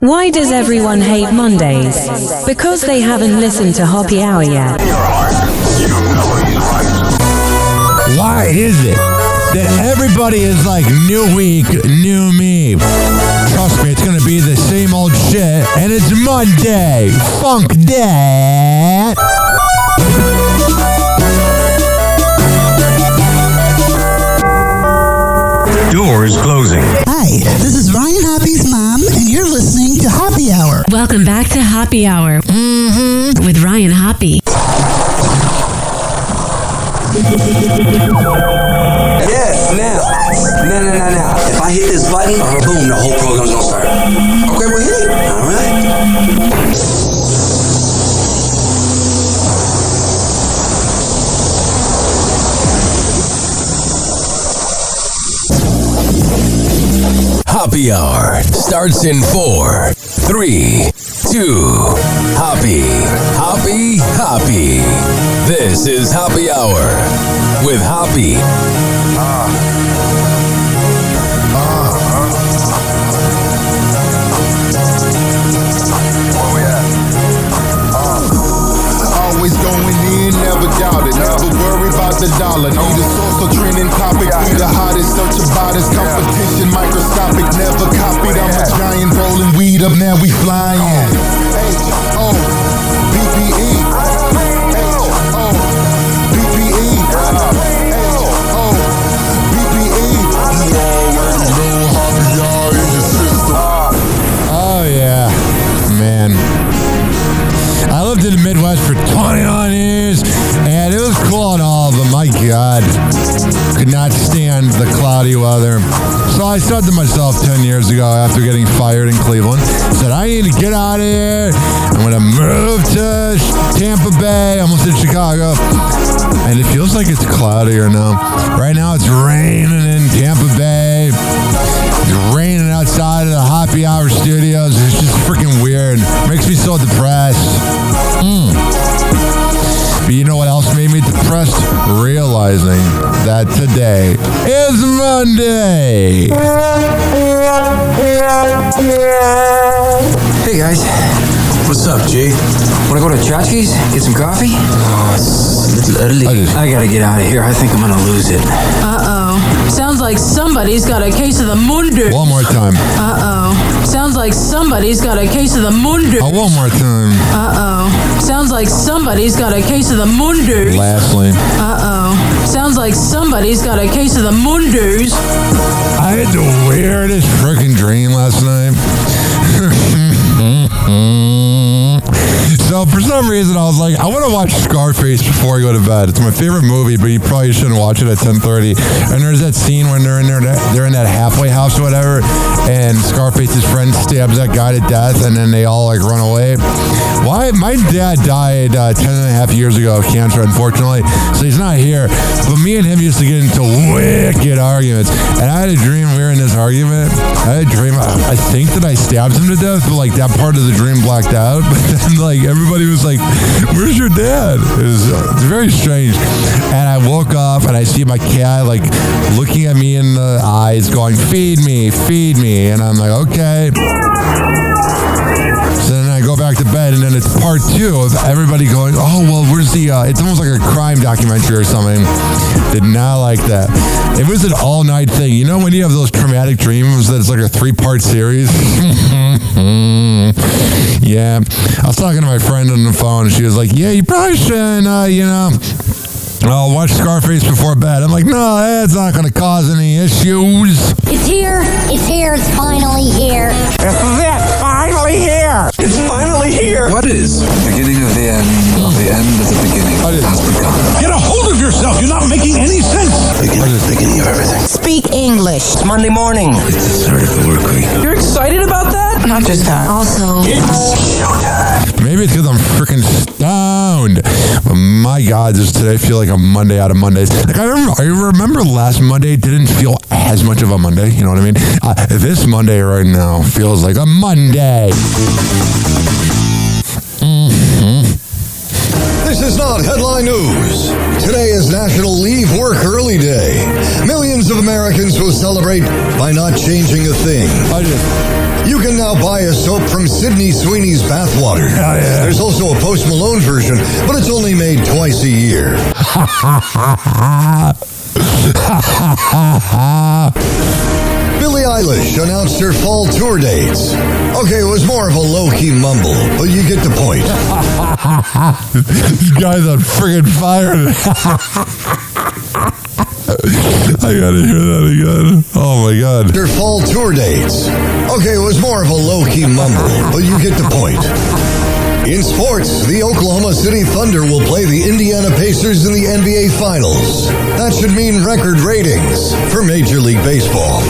Why does everyone hate Mondays? Because they haven't listened to Hoppe Hour yet. Why is it that everybody is like, new week, new me? Trust me, it's gonna be the same old shit, and it's Monday. Funk that. Doors closing. Hi, this is Ryan Hoppe's mom, and you're listening to Hoppe Hour. Welcome back to Hoppe Hour with Ryan Hoppe. Yeah, now. If I hit this button, boom, the whole program's gonna start. Okay, well, hit it. All right. Hoppe Hour starts in 4, 3, 2. Hoppe. This is Hoppe Hour with Hoppe. Where we at? Always going in, never doubt it. Never worry about the dollar. Need a source of trending topic. We the hottest, search about us. Competition microscopic, never copied. I'm a giant rolling weed up, now we flying. H-O-P-P-E. H-O-P-P-E. H-O-P-P-E. You already know Hoppe Hour in your system. Oh yeah, man. I lived in the Midwest for 29 years, and it was cool and all, but my God, could not stand the cloudy weather. So I said to myself 10 years ago after getting fired in Cleveland, said, I need to get out of here. I'm going to move to Tampa Bay, almost in Chicago. And it feels like it's cloudy or no. Right now it's raining in Tampa Bay. It's raining outside of the Hoppe Hour studios. It's just freaking weird. Makes me so depressed. But you know what else made me depressed? Realizing that today is Monday. Hey, guys. What's up, G? Want to go to Chachki's? Get some coffee? Oh, it's a little early. I gotta get out of here. I think I'm gonna lose it. Uh-oh. Sounds like somebody's got a case of the munder. One more time. Uh-oh. Sounds like somebody's got a case of the munder. Oh, one more time. Uh-oh. Sounds like somebody's got a case of the munders. Lastly. Uh-oh. Sounds like somebody's got a case of the munders. I had the weirdest freaking dream last night. So for some reason I was like, I want to watch Scarface before I go to bed. It's my favorite movie, but you probably shouldn't watch it at 10:30. And there's that scene when they're in that halfway house or whatever, and Scarface's friend stabs that guy to death, and then they all like run away. Why? My dad died 10.5 years ago of cancer, unfortunately, so he's not here. But me and him used to get into wicked arguments, and I had a dream we were in this argument. I had a dream, I think that I stabbed him to death, but like that part of the dream blacked out. But then like everybody was like, where's your dad? It's very strange. And I woke up and I see my cat like looking at me in the eyes going, feed me. And I'm like, okay. So then I go back to bed, and then it's part 2 of everybody going, oh, well, where's the, it's almost like a crime documentary or something. Did not like that. It was an all-night thing. You know when you have those traumatic dreams that it's like a 3-part series? Yeah. I was talking to my friend on the phone, and she was like, yeah, you probably shouldn't, I'll watch Scarface before bed. I'm like, no, that's not going to cause any issues. It's here, it's finally here. It's finally here. It's finally here. What is? Beginning of the end of the beginning has begun. Get a hold of yourself. You're not making any sense. Beginning of everything. Speak English. It's Monday morning. It's the start of the work week. You're excited about that? Not just that. Also, It's showtime. Maybe it's because I'm freaking stoned. But my God, does today feel like a Monday out of Mondays. Like I remember last Monday didn't feel as much of a Monday. You know what I mean? This Monday right now feels like a Monday. This This is not headline news. Today is National Leave Work Early Day. Millions of Americans will celebrate by not changing a thing. You can now buy a soap from Sydney Sweeney's bathwater. Oh, yeah. There's also a Post Malone version, but it's only made twice a year. Billie Eilish announced her fall tour dates. Okay, it was more of a low-key mumble, but you get the point. This guy's on friggin' fire. I gotta hear that again. Oh my god. Her fall tour dates. Okay, it was more of a low-key mumble, but you get the point. In sports, the Oklahoma City Thunder will play the Indiana Pacers in the NBA Finals. That should mean record ratings for Major League Baseball.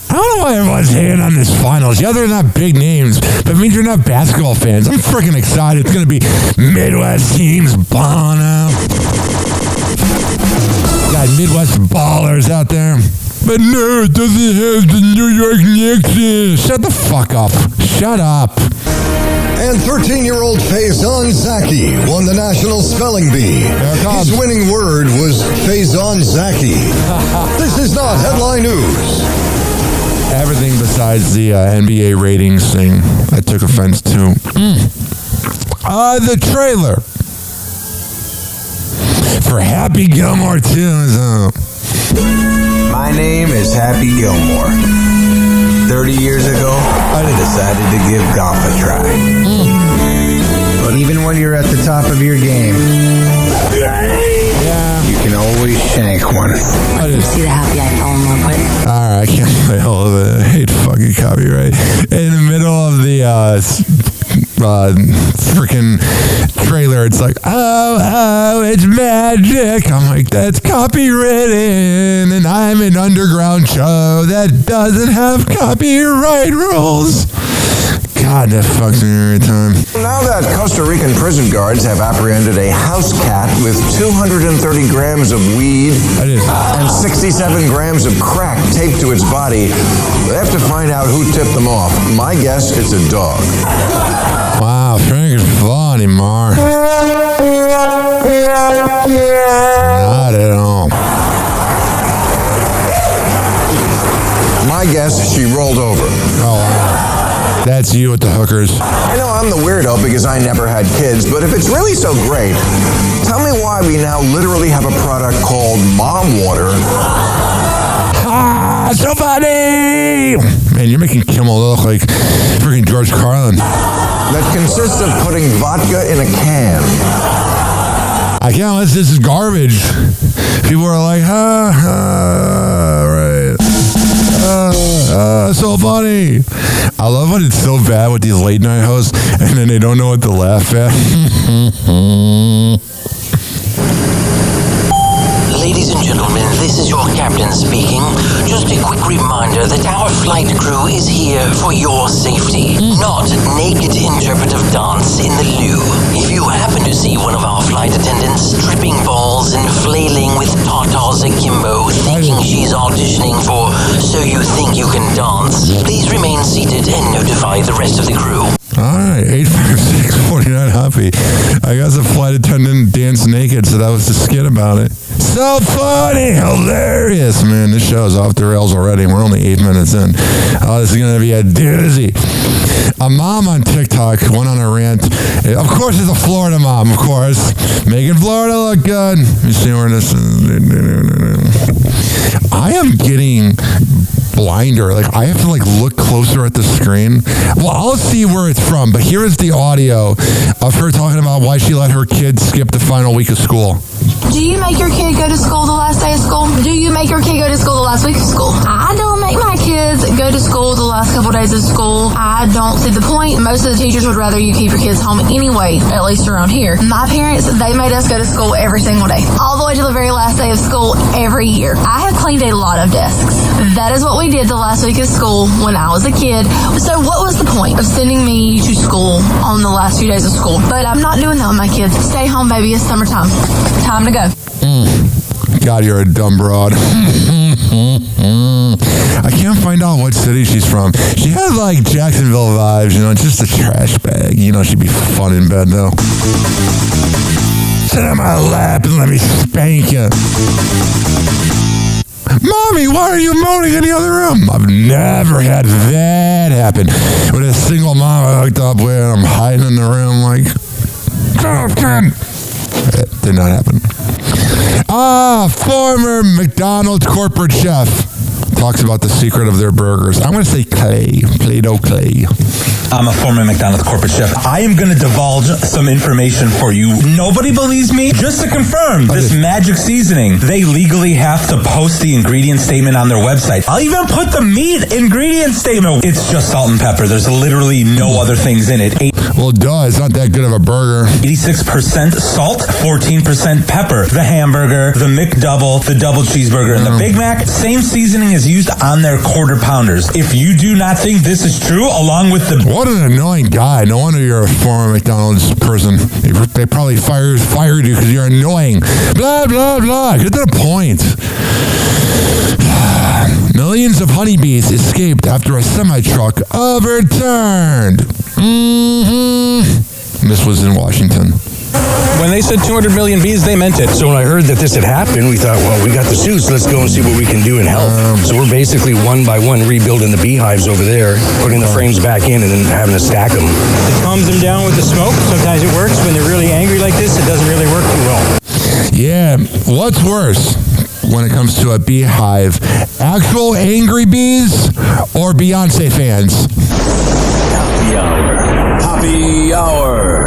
I don't know why everyone's hating on this finals. Yeah, they're not big names, but it means you're not basketball fans. I'm freaking excited. It's going to be Midwest teams balling out. Got Midwest ballers out there. But no, it doesn't have the New York Knicks. Shut the fuck up. Shut up. And 13-year-old Faison Zaki won the National Spelling Bee. His winning word was Faison Zaki. This is not headline news. Everything besides the NBA ratings thing, I took offense to. The trailer for Happy Gilmore 2 is up. My name is Happy Gilmore. 30 years ago, I decided to give golf a try. But even when you're at the top of your game, you can always shank one. See the happy I fell in love with. Alright, I can't play all of it. I hate fucking copyright. In the middle of the freaking trailer, it's like, oh, it's magic. I'm like, that's copywritten, and I'm an underground show that doesn't have copyright rules. God, that fucks me every time. Now that Costa Rican prison guards have apprehended a house cat with 230 grams of weed and 67 grams of crack taped to its body, they have to find out who tipped them off. My guess, it's a dog. Wow, Frank is funny, Mar. Not at all. My guess, she rolled over. Oh, wow. That's you with the hookers. I know I'm the weirdo because I never had kids, but if it's really so great, tell me why we now literally have a product called Mom Water. Ah, so funny! Man, you're making Kimmel look like freaking George Carlin. That consists of putting vodka in a can. I can't listen. This is garbage. People are like, right. So funny. I love when it's so bad with these late night hosts and then they don't know what to laugh at. Ladies and gentlemen, this is your captain speaking. Just a quick reminder that our flight crew is here for your safety, not naked interpretive dance in the loo. If you happen to see one of our flight attendants tripping balls and flailing with tatas akimbo, thinking she's auditioning for So You Think You Can Dance, please remain seated and notify the rest of the crew. All right, 856-49 Hoppe. I guess a flight attendant danced naked, so that was the skit about it. So funny, hilarious, man. This show is off the rails already. We're only 8 minutes in. Oh, this is going to be a doozy. A mom on TikTok went on a rant. Of course, it's a Florida mom, of course. Making Florida look good. You see where this is? I am getting blinder. Like, I have to look closer at the screen. Well, I'll see where it's from, but here is the audio of her talking about why she let her kid skip the final week of school. Do you make your kid go to school the last day of school? Do you make your kid go to school the last week of school? I don't make my kids go to school the last couple days of school. I don't see the point. Most of the teachers would rather you keep your kids home anyway, at least around here. My parents, they made us go to school every single day, all the way to the very last day of school every year. I have cleaned a lot of desks. That is what we did the last week of school when I was a kid. So what was the point of sending me to school on the last few days of school? But I'm not doing that with my kids. Stay home, baby. It's summertime. Time to go. God, you're a dumb broad. I can't find out what city she's from. She has Jacksonville vibes, just a trash bag. She'd be fun in bed though. Sit on my lap and let me spank you. Mommy, why are you moaning in the other room? I've never had that happen. With a single mom I hooked up with, I'm hiding in the room like, shut up, Ken. It did not happen. Former McDonald's corporate chef talks about the secret of their burgers. I'm going to say clay, Play-Doh clay. I'm a former McDonald's corporate chef. I am going to divulge some information for you. Nobody believes me? Just to confirm, this magic seasoning, they legally have to post the ingredient statement on their website. I'll even put the meat ingredient statement. It's just salt and pepper. There's literally no other things in it. Well, duh, it's not that good of a burger. 86% salt, 14% pepper. The hamburger, the McDouble, the double cheeseburger, and the Big Mac, same seasoning is used on their quarter pounders. If you do not think this is true, along with the... What an annoying guy. No wonder you're a former McDonald's person. They probably fired you because you're annoying. Blah, blah, blah. Get to the point. Millions of honeybees escaped after a semi-truck overturned. This was in Washington. When they said 200 million bees, they meant it. So when I heard that this had happened, we thought, well, we got the suits. Let's go and see what we can do and help. So we're basically one by one rebuilding the beehives over there, putting the frames back in and then having to stack them. It calms them down with the smoke. Sometimes it works. When they're really angry like this, it doesn't really work too well. Yeah, what's worse when it comes to a beehive? Actual angry bees or Beyonce fans? Happy Hour. Happy Hour.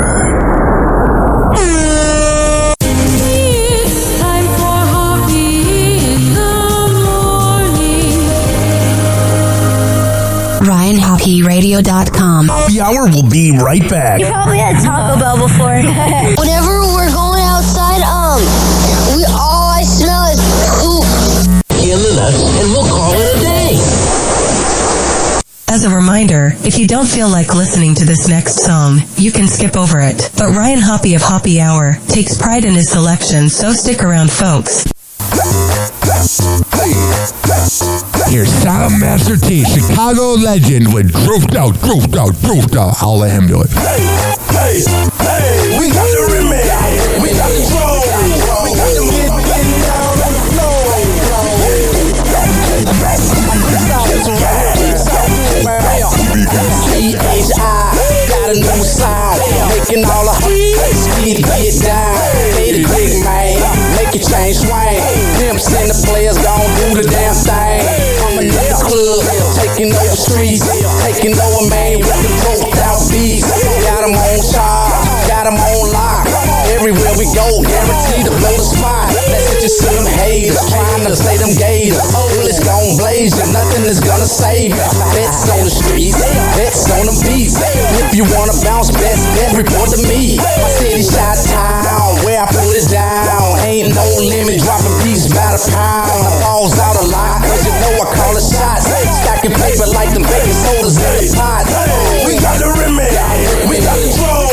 RyanHockeyRadio.com. Happy Hour will be right back. You probably had Taco Bell before. Whenever we're going outside, all I smell is poop. In the nuts, and we'll call it a day. As a reminder, if you don't feel like listening to this next song, you can skip over it. But Ryan Hoppe of Happy Hour takes pride in his selection, so stick around, folks. Here's Soundmaster T, Chicago legend with Drooped Out. I'll let him do it. Hey, we got the remix. We got the flow. We got them getting down on the floor. C-H-I, got a new sound. Making all the speed get down. Made a big man, make it change swing. Pimps and the players gon' do the damn thing. Coming in the club, taking over streets, taking over man with the broke out beats. Got them on charge, got them on lock. Everywhere we go, guaranteed to blow the spot. Message you see them haters, trying to say them gators. Bullets gon' blaze you, nothing is gonna save you. Bets on the streets, bets on the beats. If you wanna bounce, bet report to me. My city shot town, where I put it down. Ain't no limit, dropping beats by the pound. I falls out a lot, cause you know I call it shots. Stacking paper like them baking sodas in the pot. We got the remix, we got the flow.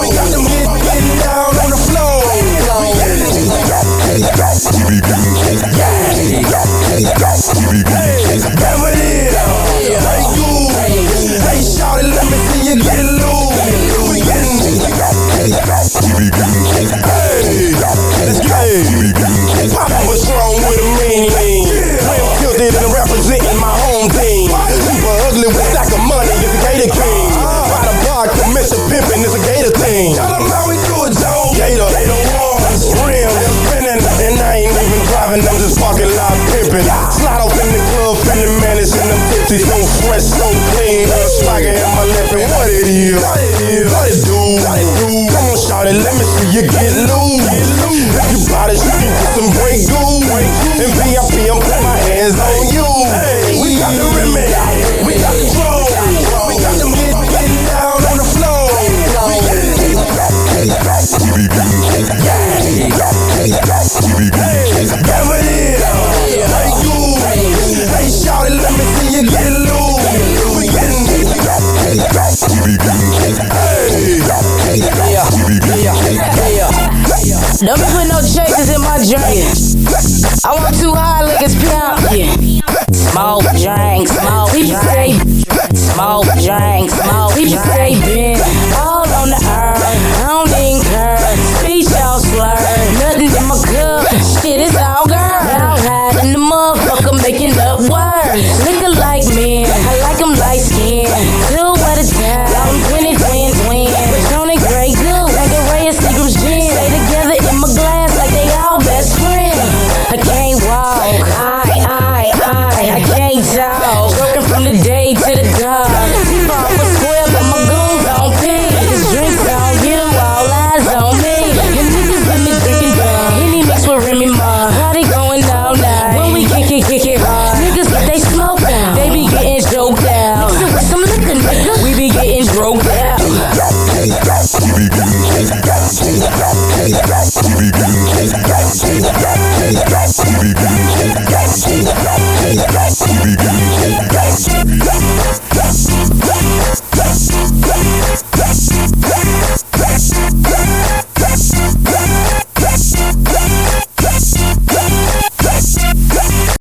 We got them getting down on the floor. Hey, shout it, let me see you get loose. What's wrong with a mean lean? I'm tilted and representing my home team. Super ugly with stack of money, it's a Gator King. By the bar, commission pimping, it's a Gator thing. Tell them how we do it, Joe. Gator walls, rims, spinning, and I ain't even driving, I'm just parking lot pimping. Slide off in the club, feeling menace in them 50s, so fresh, so clean. Swagger in my lip, and what it is, what it do. Come on, shout it, let me see you get loose. If you bought it, you can get some break goo. And VIP, I'm putting my hands on you. We got the remix, we got the flow. We got them getting down on the floor. Hey, shout it, let me see you get loose. Don't be putting no chasers in my drink. I want too high like it's pimp. Smoke drinks, smoke drinks. Smoke drinks, smoke drinks. Been all on the earth. I don't incur speech out slur.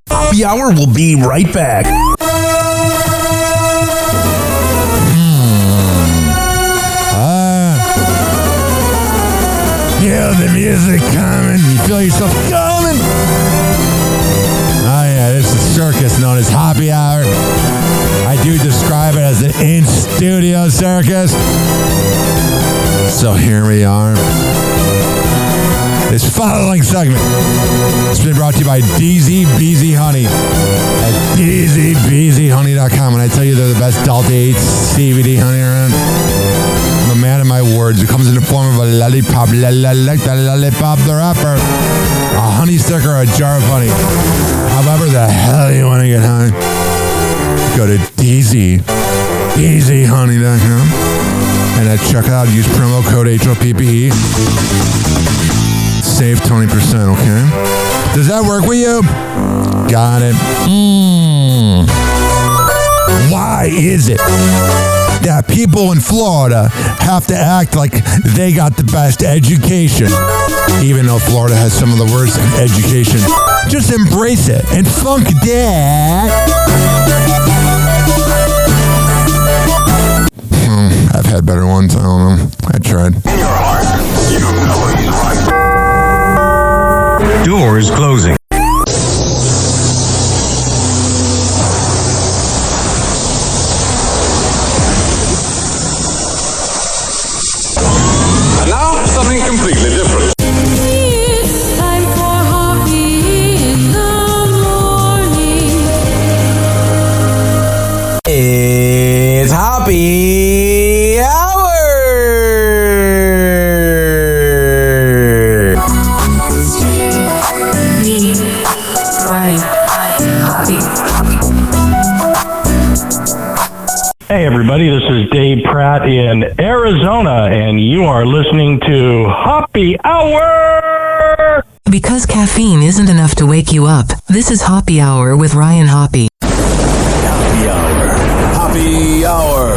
Happy Hour will be right back. Feel the music coming. You feel yourself coming. Oh yeah, this is circus known as Happy Hour. I do describe it as an in-studio circus. So here we are. This following segment has been brought to you by DZBZ Honey at DZBZHoney.com. When I tell you they're the best Delta 8 CBD honey around, I'm a man of my words. It comes in the form of a lollipop, like the lollipop the rapper, a honey stick or a jar of honey. However the hell you want to get honey, go to DZBZHoney.com and at checkout use promo code HOPPE. Save 20%, okay? Does that work with you? Got it. Why is it that people in Florida have to act like they got the best education, even though Florida has some of the worst education? Just embrace it and funk that. I've had better ones. I don't know. I tried. In your heart, you know he's right. Doors closing. And now, something completely different. It's time for Hoppe in the morning. It's Hoppe Hour. Hey everybody, this is Dave Pratt in Arizona, and you are listening to Hoppe Hour! Because caffeine isn't enough to wake you up, this is Hoppe Hour with Ryan Hoppe. Happy Hour. Happy Hour.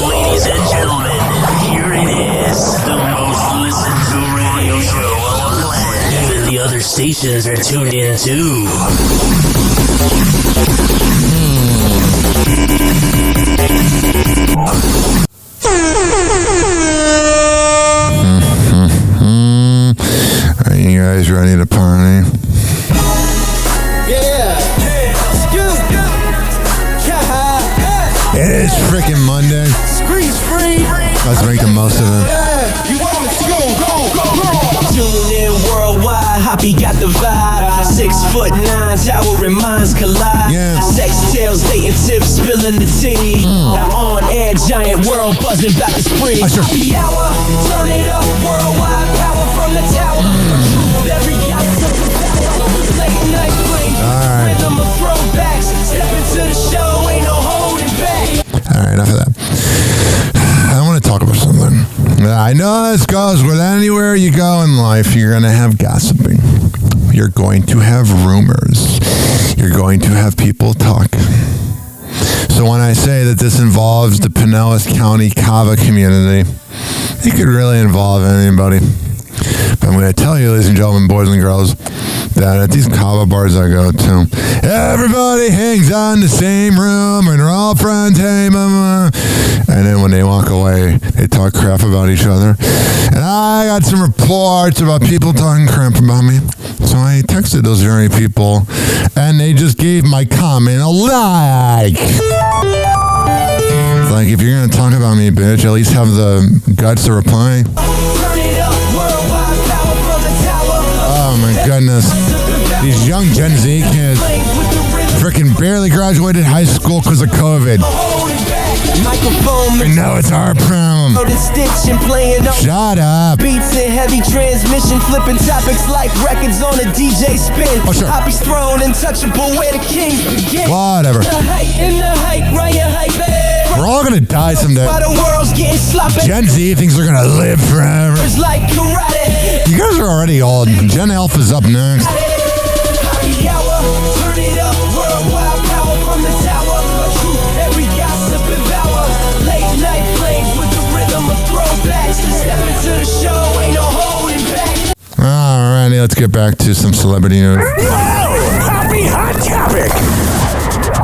Ladies and gentlemen, here it is, the most listened to radio show on the planet. Even the other stations are tuned in too. Are you guys ready to party? It is freaking Monday. Let's make the most of it. Tune in worldwide, Hoppe got the vibe. 6'9", towering minds collide. Sex tales, dating tips, spilling the tea. Now on air, giant world buzzing back to spree. Happy Hour, turn it up worldwide, power from the tower. Every late night flame. Rhythm of throwbacks. Step into the show, ain't no holding back. All right, enough of that. I want to talk about something. I know this goes with anywhere you go in life. You're going to have gossiping. You're going to have rumors. You're going to have people talk. So when I say that this involves the Pinellas County Cava community, it could really involve anybody. But I'm going to tell you, ladies and gentlemen, boys and girls, that at these Cava bars I go to, everybody hangs out in the same room and they're all friends, hey mama. And then when they walk away, they talk crap about each other. And I got some reports about people talking crap about me. So I texted those very people and they just gave my comment a like. Like, if you're going to talk about me, bitch, at least have the guts to reply. Oh my goodness. These young Gen Z kids freaking barely graduated high school because of COVID. And now it's our problem. Shut up. Beats and heavy transmission, flipping topics like records on a DJ spin. Oh, sure. Hoppe's throne, untouchable, where the kings begin. Whatever. The hype, Ryan hype. We're all going to die someday. While the world's getting sloppy. Gen Z thinks they're going to live forever. It's like karate. You guys are already old. Gen Alpha's up next. Happy hour, turn it up, worldwide power from the tower. Truth, every gossip and power. Late night flames with the rhythm of throwbacks. Step into the show, ain't no holding back. Alrighty, let's get back to some celebrity news. Happy hot topic.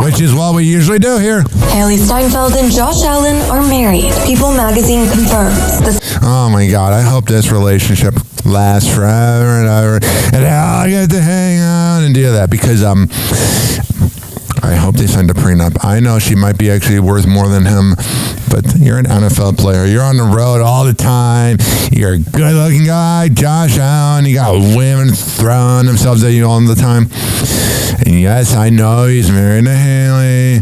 Which is what we usually do here. Haley Steinfeld and Josh Allen are married. People magazine confirms. Oh my God, I hope this relationship lasts forever and ever. And I get to hang out and do that because I hope they signed a prenup. I know she might be actually worth more than him, but you're an NFL player. You're on the road all the time. You're a good-looking guy, Josh Allen. You got women throwing themselves at you all the time. And yes, I know he's married to Haley.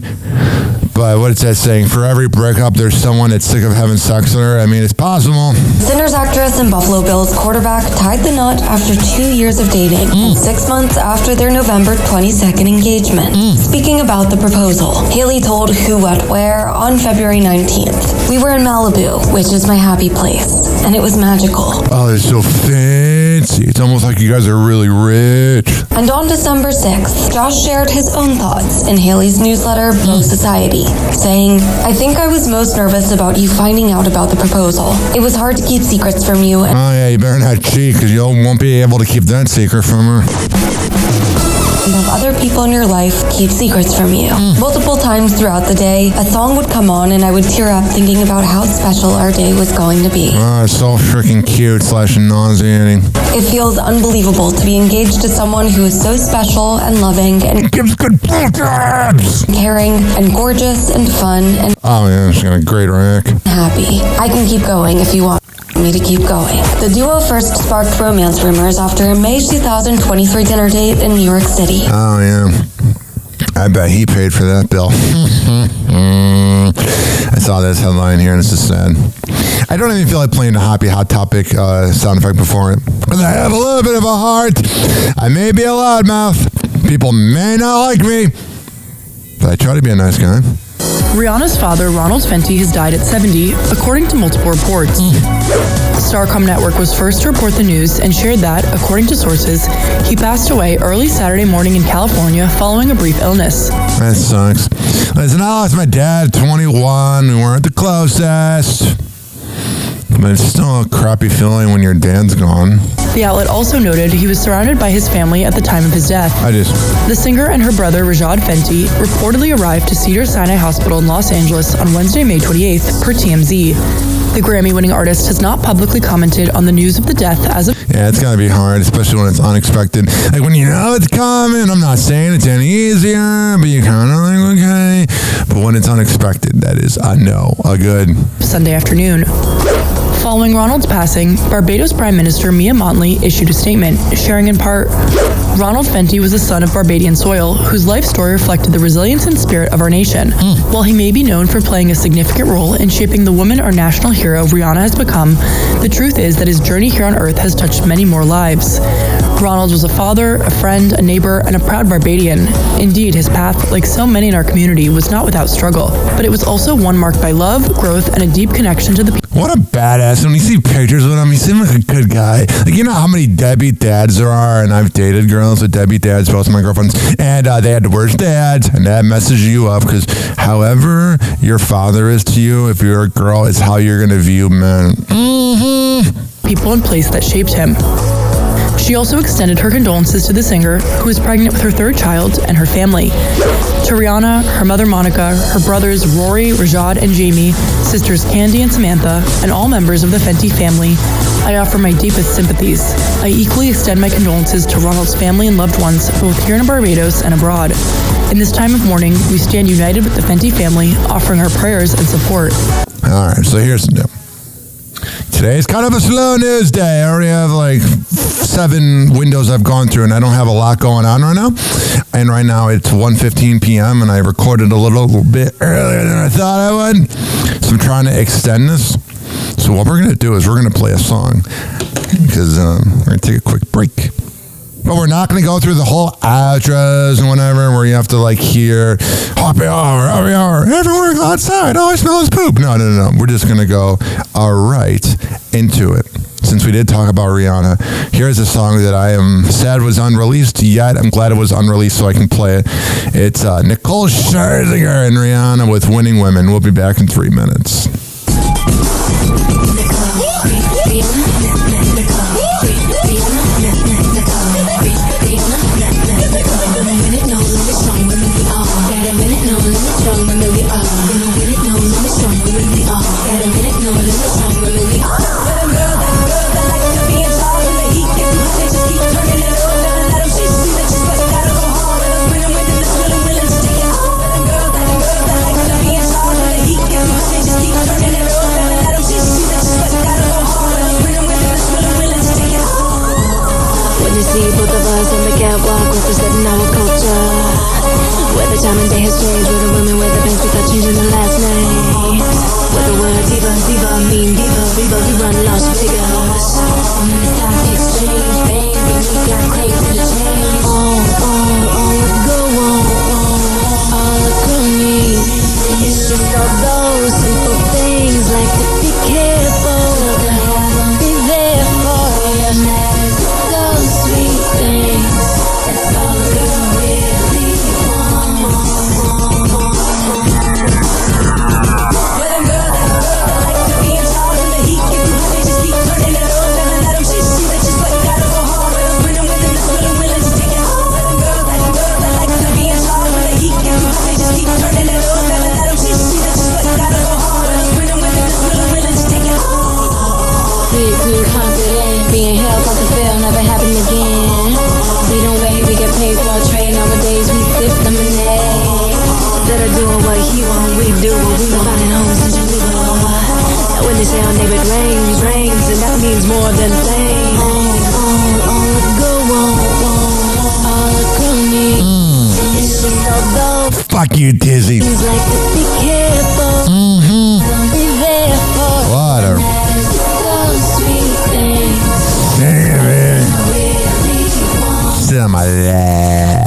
But what's that saying? For every breakup, there's someone that's sick of having sex with her. I mean, it's possible. Sinners actress and Buffalo Bills quarterback tied the knot after 2 years of dating and 6 months after their November 22nd engagement. Speaking about the proposal, Haley told Who What Where on February 19th. We were in Malibu, which is my happy place, and it was magical. Oh, it's so fancy. It's almost like you guys are really rich. And on December 6th, Josh shared his own thoughts in Haley's newsletter, Bro Society, saying, I think I was most nervous about you finding out about the proposal. It was hard to keep secrets from you. Oh yeah, you better not cheat because you won't be able to keep that secret from her. And have other people in your life keep secrets from you. Multiple times throughout the day, a song would come on and I would tear up thinking about how special our day was going to be. Oh, it's so freaking cute / nauseating. It feels unbelievable to be engaged to someone who is so special and loving and gives good blowjobs, caring and gorgeous and fun and oh yeah, she's got a great rack. Happy. I can keep going if you want me to keep going. The duo first sparked romance rumors after a May 2023 dinner date in New York City. Oh yeah, I bet he paid for that bill. I saw this headline here and it's just sad. I don't even feel like playing the Happy Hot Topic sound effect before it because I have a little bit of a heart. I may be a loudmouth. People may not like me, but I try to be a nice guy. Rihanna's father, Ronald Fenty, has died at 70, according to multiple reports. Starcom Network was first to report the news and shared that, according to sources, he passed away early Saturday morning in California following a brief illness. That sucks. Listen, I lost my dad at 21. We weren't the closest. But it's still a crappy feeling when your dad's gone. The outlet also noted he was surrounded by his family at the time of his death. The singer and her brother, Rajad Fenty, reportedly arrived to Cedars-Sinai Hospital in Los Angeles on Wednesday, May 28th, per TMZ. The Grammy-winning artist has not publicly commented on the news of the death as of... Yeah, it's gotta be hard, especially when it's unexpected. Like when you know it's coming, I'm not saying it's any easier, but you kind of like, okay. But when it's unexpected, that is a no, a good... Sunday afternoon. Following Ronald's passing, Barbados Prime Minister Mia Mottley issued a statement, sharing in part, Ronald Fenty was the son of Barbadian soil, whose life story reflected the resilience and spirit of our nation. While he may be known for playing a significant role in shaping the woman our national hero Rihanna has become, the truth is that his journey here on Earth has touched many more lives. Ronald was a father, a friend, a neighbor, and a proud Barbadian. Indeed, his path, like so many in our community, was not without struggle, but it was also one marked by love, growth, and a deep connection to the people. What a badass. When you see pictures with him, he seems like a good guy. Like, you know how many deadbeat dads there are, and I've dated girls with deadbeat dads, both of my girlfriends, and they had the worst dads, and that messes you up, because however your father is to you, if you're a girl, it's how you're going to view men. People and place that shaped him. She also extended her condolences to the singer, who is pregnant with her third child, and her family. To Rihanna, her mother Monica, her brothers Rory, Rajad, and Jamie, sisters Candy and Samantha, and all members of the Fenty family, I offer my deepest sympathies. I equally extend my condolences to Ronald's family and loved ones, both here in Barbados and abroad. In this time of mourning, we stand united with the Fenty family, offering our prayers and support. All right, so here's the deal. Today's kind of a slow news day. I already have like 7 windows I've gone through, and I don't have a lot going on right now. And right now it's 1:15 p.m. and I recorded a little bit earlier than I thought I would. So I'm trying to extend this. So what we're going to do is we're going to play a song because we're going to take a quick break. But we're not going to go through the whole outros and whatever where you have to like hear happy hour, everywhere outside. Oh, I smell his poop. No. We're just going to go right into it. Since we did talk about Rihanna, here's a song that I am sad was unreleased yet. I'm glad it was unreleased so I can play it. It's Nicole Scherzinger and Rihanna with Winning Women. We'll be back in 3 minutes. Representing our culture, where the time and day has changed, where the women wear the pants without changing the last name, where the word diva mean diva, we run lost figures. Stock exchange, bang, we got claims to the change. All go on, all the cronies. It's just all those simple things like to be careful, be there for you. Those sweet things. That's all I really want. With them girl that like to be in charge when the heat gets too hot, they just keep turning it on. Never let them shit see that you sweat, gotta go hard. With them winning with them, that's willing to take it hard. With them girl that like to be in charge when the heat gets too hot, they just keep turning it on. Never let them shit see that you sweat, gotta go hard. With them winning with them, that's willing to take it hard. We're too confident, being held off the field, never happen again. We don't wait, we get paid for our trade. Nowadays we sip lemonade. Instead of doing what he want, we do what we want. Finding home since you leave home. Now when they say our neighbor rains, and that means more than fame. All go on, all the cronies. It's just all those. Fuck you, Dizzy. Things like to be careful. Be there for Water. those sweet things. Damn it. Sit on my lap.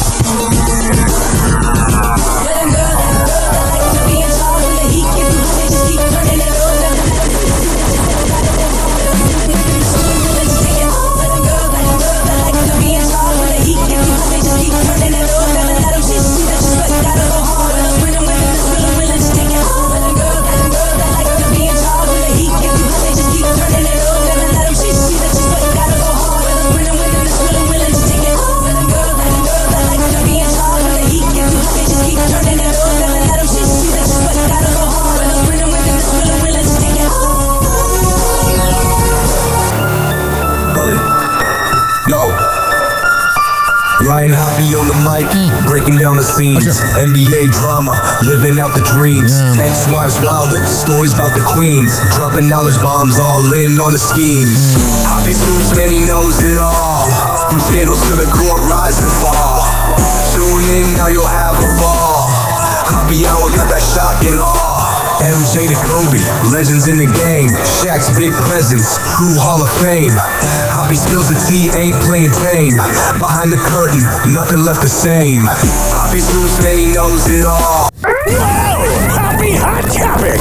Ryan Hoppe on the mic, breaking down the scenes. NBA drama, living out the dreams. Ex-wives wilder, stories about the queens. Dropping knowledge bombs, all in on the schemes. Hoppe moves, man, he knows it all. From fiddles to the court, rise and fall. Tune in, now you'll have a ball. Hoppe Hour got that shock and awe. MJ to Kobe, legends in the game. Shaq's big presence, crew Hall of Fame. Hoppe spills the tea, ain't playing tame. Behind the curtain, nothing left the same. Hoppe moves, man, he knows it all. Hoppe Hot Topic.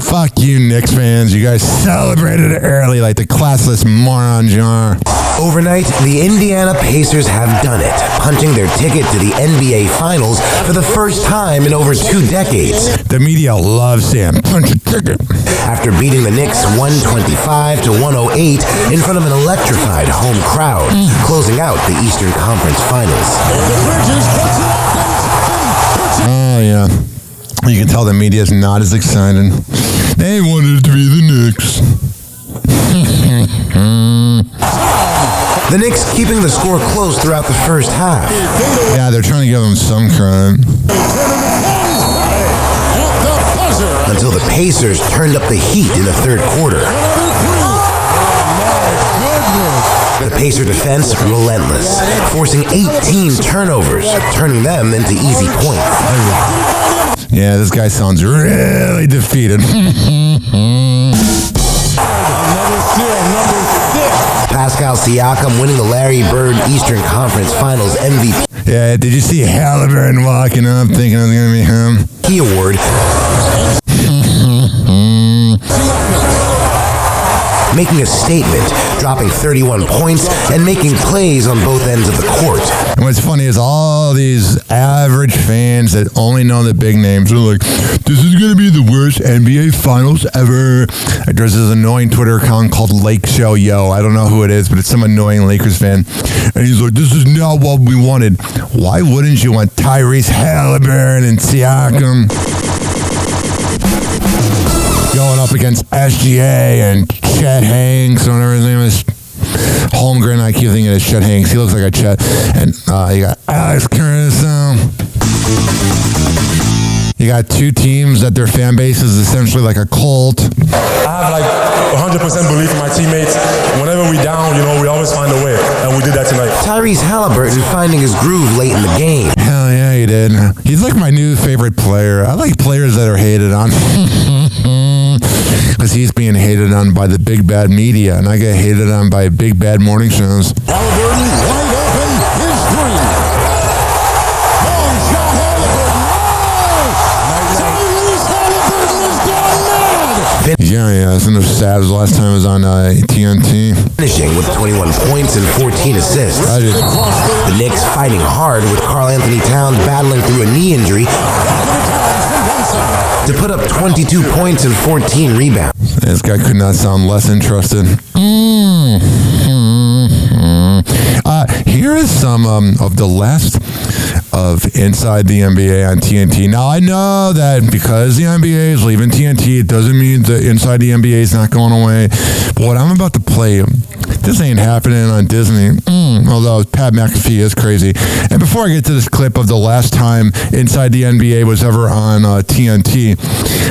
Fuck you, Knicks fans. You guys celebrated it early like the classless moron jar. Overnight, the Indiana Pacers have done it, punching their ticket to the NBA Finals for the first time in over 2 decades. The media loves Sam. Punch a ticket. After beating the Knicks 125 to 108 in front of an electrified home crowd, closing out the Eastern Conference Finals. Oh, yeah. You can tell the media is not as excited. They wanted it to be the Knicks. The Knicks keeping the score close throughout the first half. Yeah, they're trying to give them some credit. Until the Pacers turned up the heat in the third quarter. The Pacer defense relentless, forcing 18 turnovers, turning them into easy points. Yeah, this guy sounds really defeated. Pascal Siakam winning the Larry Bird Eastern Conference Finals MVP. Yeah, did you see Halliburton walking up thinking it was going to be him? Key award. Making a statement, dropping 31 points, and making plays on both ends of the court. And what's funny is all these average fans that only know the big names are like, this is going to be the worst NBA Finals ever. Like, there's this annoying Twitter account called Lake Show Yo. I don't know who it is, but it's some annoying Lakers fan. And he's like, this is not what we wanted. Why wouldn't you want Tyrese Halliburton and Siakam going up against SGA and Chet Hanks or whatever his name is? Holmgren, I keep thinking it's Chet Hanks. He looks like a Chet. And you got Alex Caruso. You got two teams that their fan base is essentially like a cult. I have like 100% belief in my teammates. Whenever we down, we always find a way. And we did that tonight. Tyrese Halliburton finding his groove late in the game. Hell yeah, he did. He's like my new favorite player. I like players that are hated on. Because he's being hated on by the big bad media, and I get hated on by big bad morning shows. Halliburton wide open, his three. Long shot, Halliburton. Tyrese Halliburton has gone mad. Yeah, it's enough sad. The last time it was on TNT. Finishing with 21 points and 14 assists. The Knicks fighting hard with Karl Anthony Towns battling through a knee injury to put up 22 points and 14 rebounds. This guy could not sound less interested. Here is some of the last of Inside the NBA on TNT. Now, I know that because the NBA is leaving TNT, it doesn't mean that Inside the NBA is not going away. But what I'm about to play, this ain't happening on Disney. Although Pat McAfee is crazy. And before I get to this clip of the last time Inside the NBA was ever on TNT,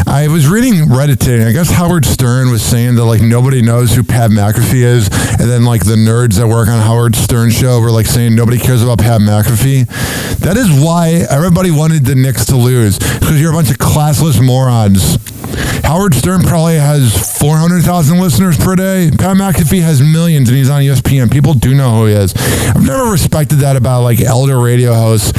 I was reading Reddit today, and I guess Howard Stern was saying that like nobody knows who Pat McAfee is, and then like the nerds that work on Howard Stern's show were like saying nobody cares about Pat McAfee. That is why everybody wanted the Knicks to lose, because you're a bunch of classless morons. Howard Stern probably has 400,000 listeners per day. Pat McAfee has millions, and he's on ESPN. People do know who he is. I've never respected that about like elder radio hosts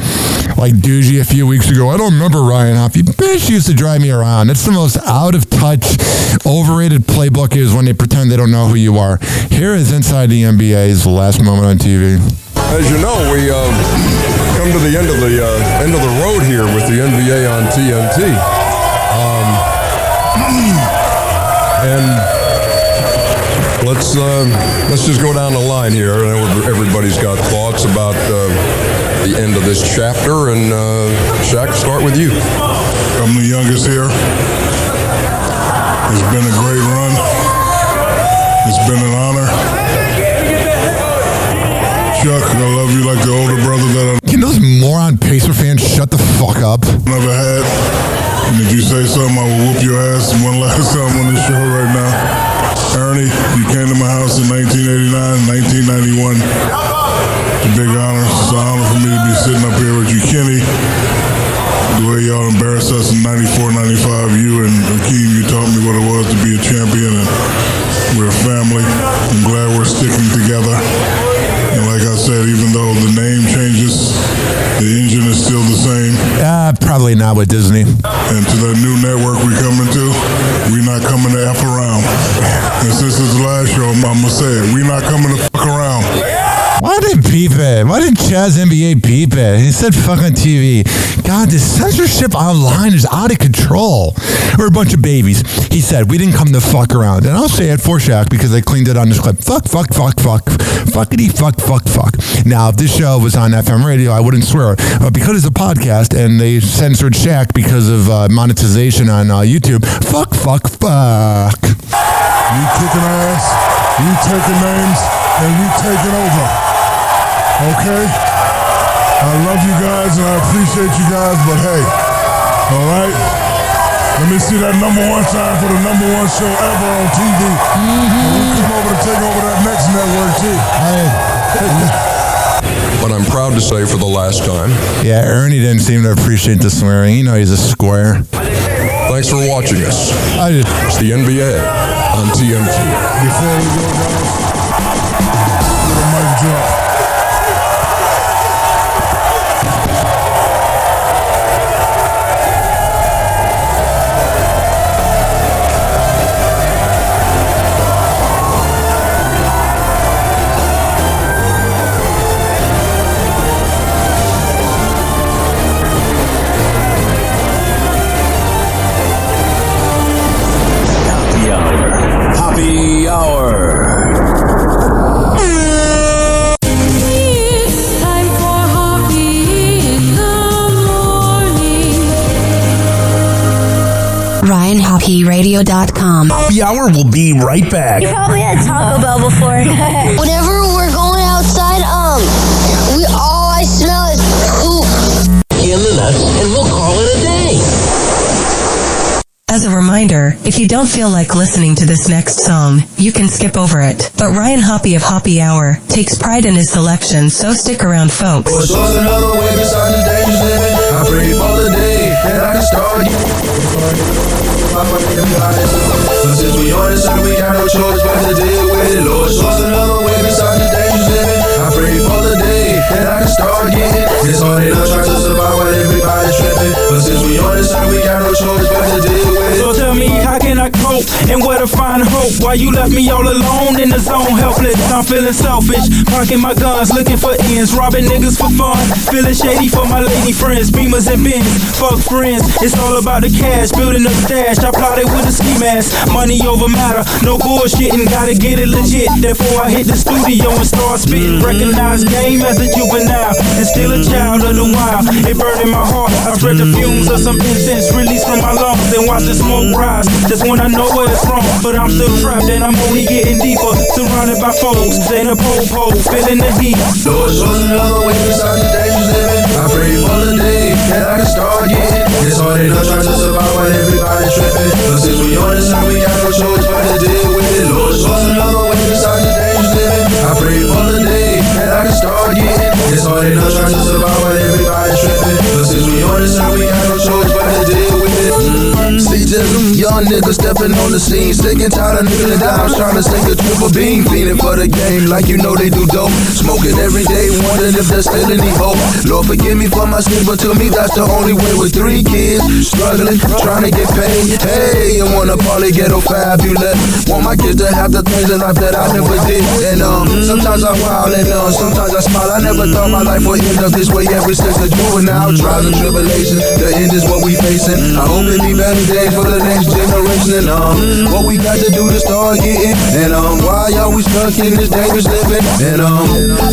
like Doogie a few weeks ago. I don't remember Ryan Hoppe. Bitch used to drive me around. That's the most out of touch, overrated playbook is when they pretend they don't know who you are. Here is Inside the NBA's last moment on TV. As you know, we come to the end of the road here with the NBA on TNT. And let's just go down the line here. I know everybody's got thoughts about the end of this chapter, and Shaq, start with you. I'm the youngest here. It's been a great run. It's been an honor. Chuck, I love you like the older brother that I... Can those moron Pacer fans shut the fuck up? Never had. And if you say something, I will whoop your ass one last time on this show right now. Ernie, you came to my house in 1989, 1991. It's a big honor. It's an honor for me to be sitting up here with you, Kenny. The way y'all embarrassed us in 94, 95, you and Akeem, you taught me what it was to be a champion, and we're a family. I'm glad we're sticking together. And like I said, even though the name changes, the engine is still the same. Probably not with Disney. And to that new network we coming to, we not coming to F around. And since it's the last show, I'm going to say it. We not coming to fuck around. Why did beep it? Why did Chaz NBA beep it? He said fuck on TV. God, this censorship online is out of control. We're a bunch of babies. He said, we didn't come to fuck around. And I'll say it for Shaq because I cleaned it on this clip. Fuck, fuck, fuck, fuck. Fuckity, fuck, fuck, fuck. Now, if this show was on FM radio, I wouldn't swear. But because it's a podcast and they censored Shaq because of monetization on YouTube, fuck, fuck, fuck. You kicking ass, you taking names, and we taking over. Okay? I love you guys and I appreciate you guys, but hey, all right? Let me see that number one sign for the number one show ever on TV. We'll come over to take over that next network too. But I'm proud to say for the last time. Yeah, Ernie didn't seem to appreciate the swearing. You know he's a square. Thanks for watching us. It's the NBA on TNT. Before we go, guys, HoppyRadio.com. Happy Hour will be right back. You probably had Taco Bell before. Whenever we're going outside, all I smell is poop. In the nuts, and we'll call it a day. As a reminder, if you don't feel like listening to this next song, you can skip over it. But Ryan Hoppe of Hoppe Hour takes pride in his selection, so stick around, folks. I pray for the day that I can start but since we on this side, we got no choice but to deal with it. Lord, show us another way beside the dangerous living. I pray for the day that I can start getting. It's hard enough trying to survive while everybody's tripping. But since we on this side, we got no choice but to deal with it. So tell me, how can I cope and where to find hope? While you left me all alone in the zone, helpless. I'm feeling selfish, parking my guns, looking for ends, robbing niggas for fun, feeling shady for my lady friends, Beamers and Benz, fuck friends. It's all about the cash, building a stash. I plotted with a ski mask, money over matter, no bullshitting, gotta get it legit. Therefore I hit the studio and start spitting. Recognize game as a juvenile and still a child of the wild. It burned in my heart. I spread the fumes of some incense released from my lungs and watch the smoke rise. That's when I know where it's from. But I'm still trapped and I'm only getting deeper, surrounded by foes and a po-po, feeling the heat. Lord, show us another way beside the dangerous living. I pray for the day that I can start getting. It's hard enough trying to survive while everybody's tripping. But since we on this side, we got no choice but to deal with it. Lord, show us another way beside the dangerous living. I pray for the day that I can start getting. It's hard enough trying to survive while everybody's tripping. But since we on this side, we got no choice but to deal with it. See, just young niggas stepping on the scene, sick and tired of kneeling down, trying to sink a triple beam, feeding for the game like you know they do dope. Smoking every day, wondering if there's still any hope. Lord, forgive me for my sins, but to me that's the only way. With 3 kids, struggling, trying to get paid. Hey, I wanna party ghetto fabulous. Want my kids to have the things in life that I never did. And sometimes I wild and sometimes I smile. I never thought my life would end up this way ever since a juvenile. Trials and tribulations, the end is what we facing. I hope it be better days for the next generation. And what we got to do to start getting. And why y'all we stuck in this dangerous living? And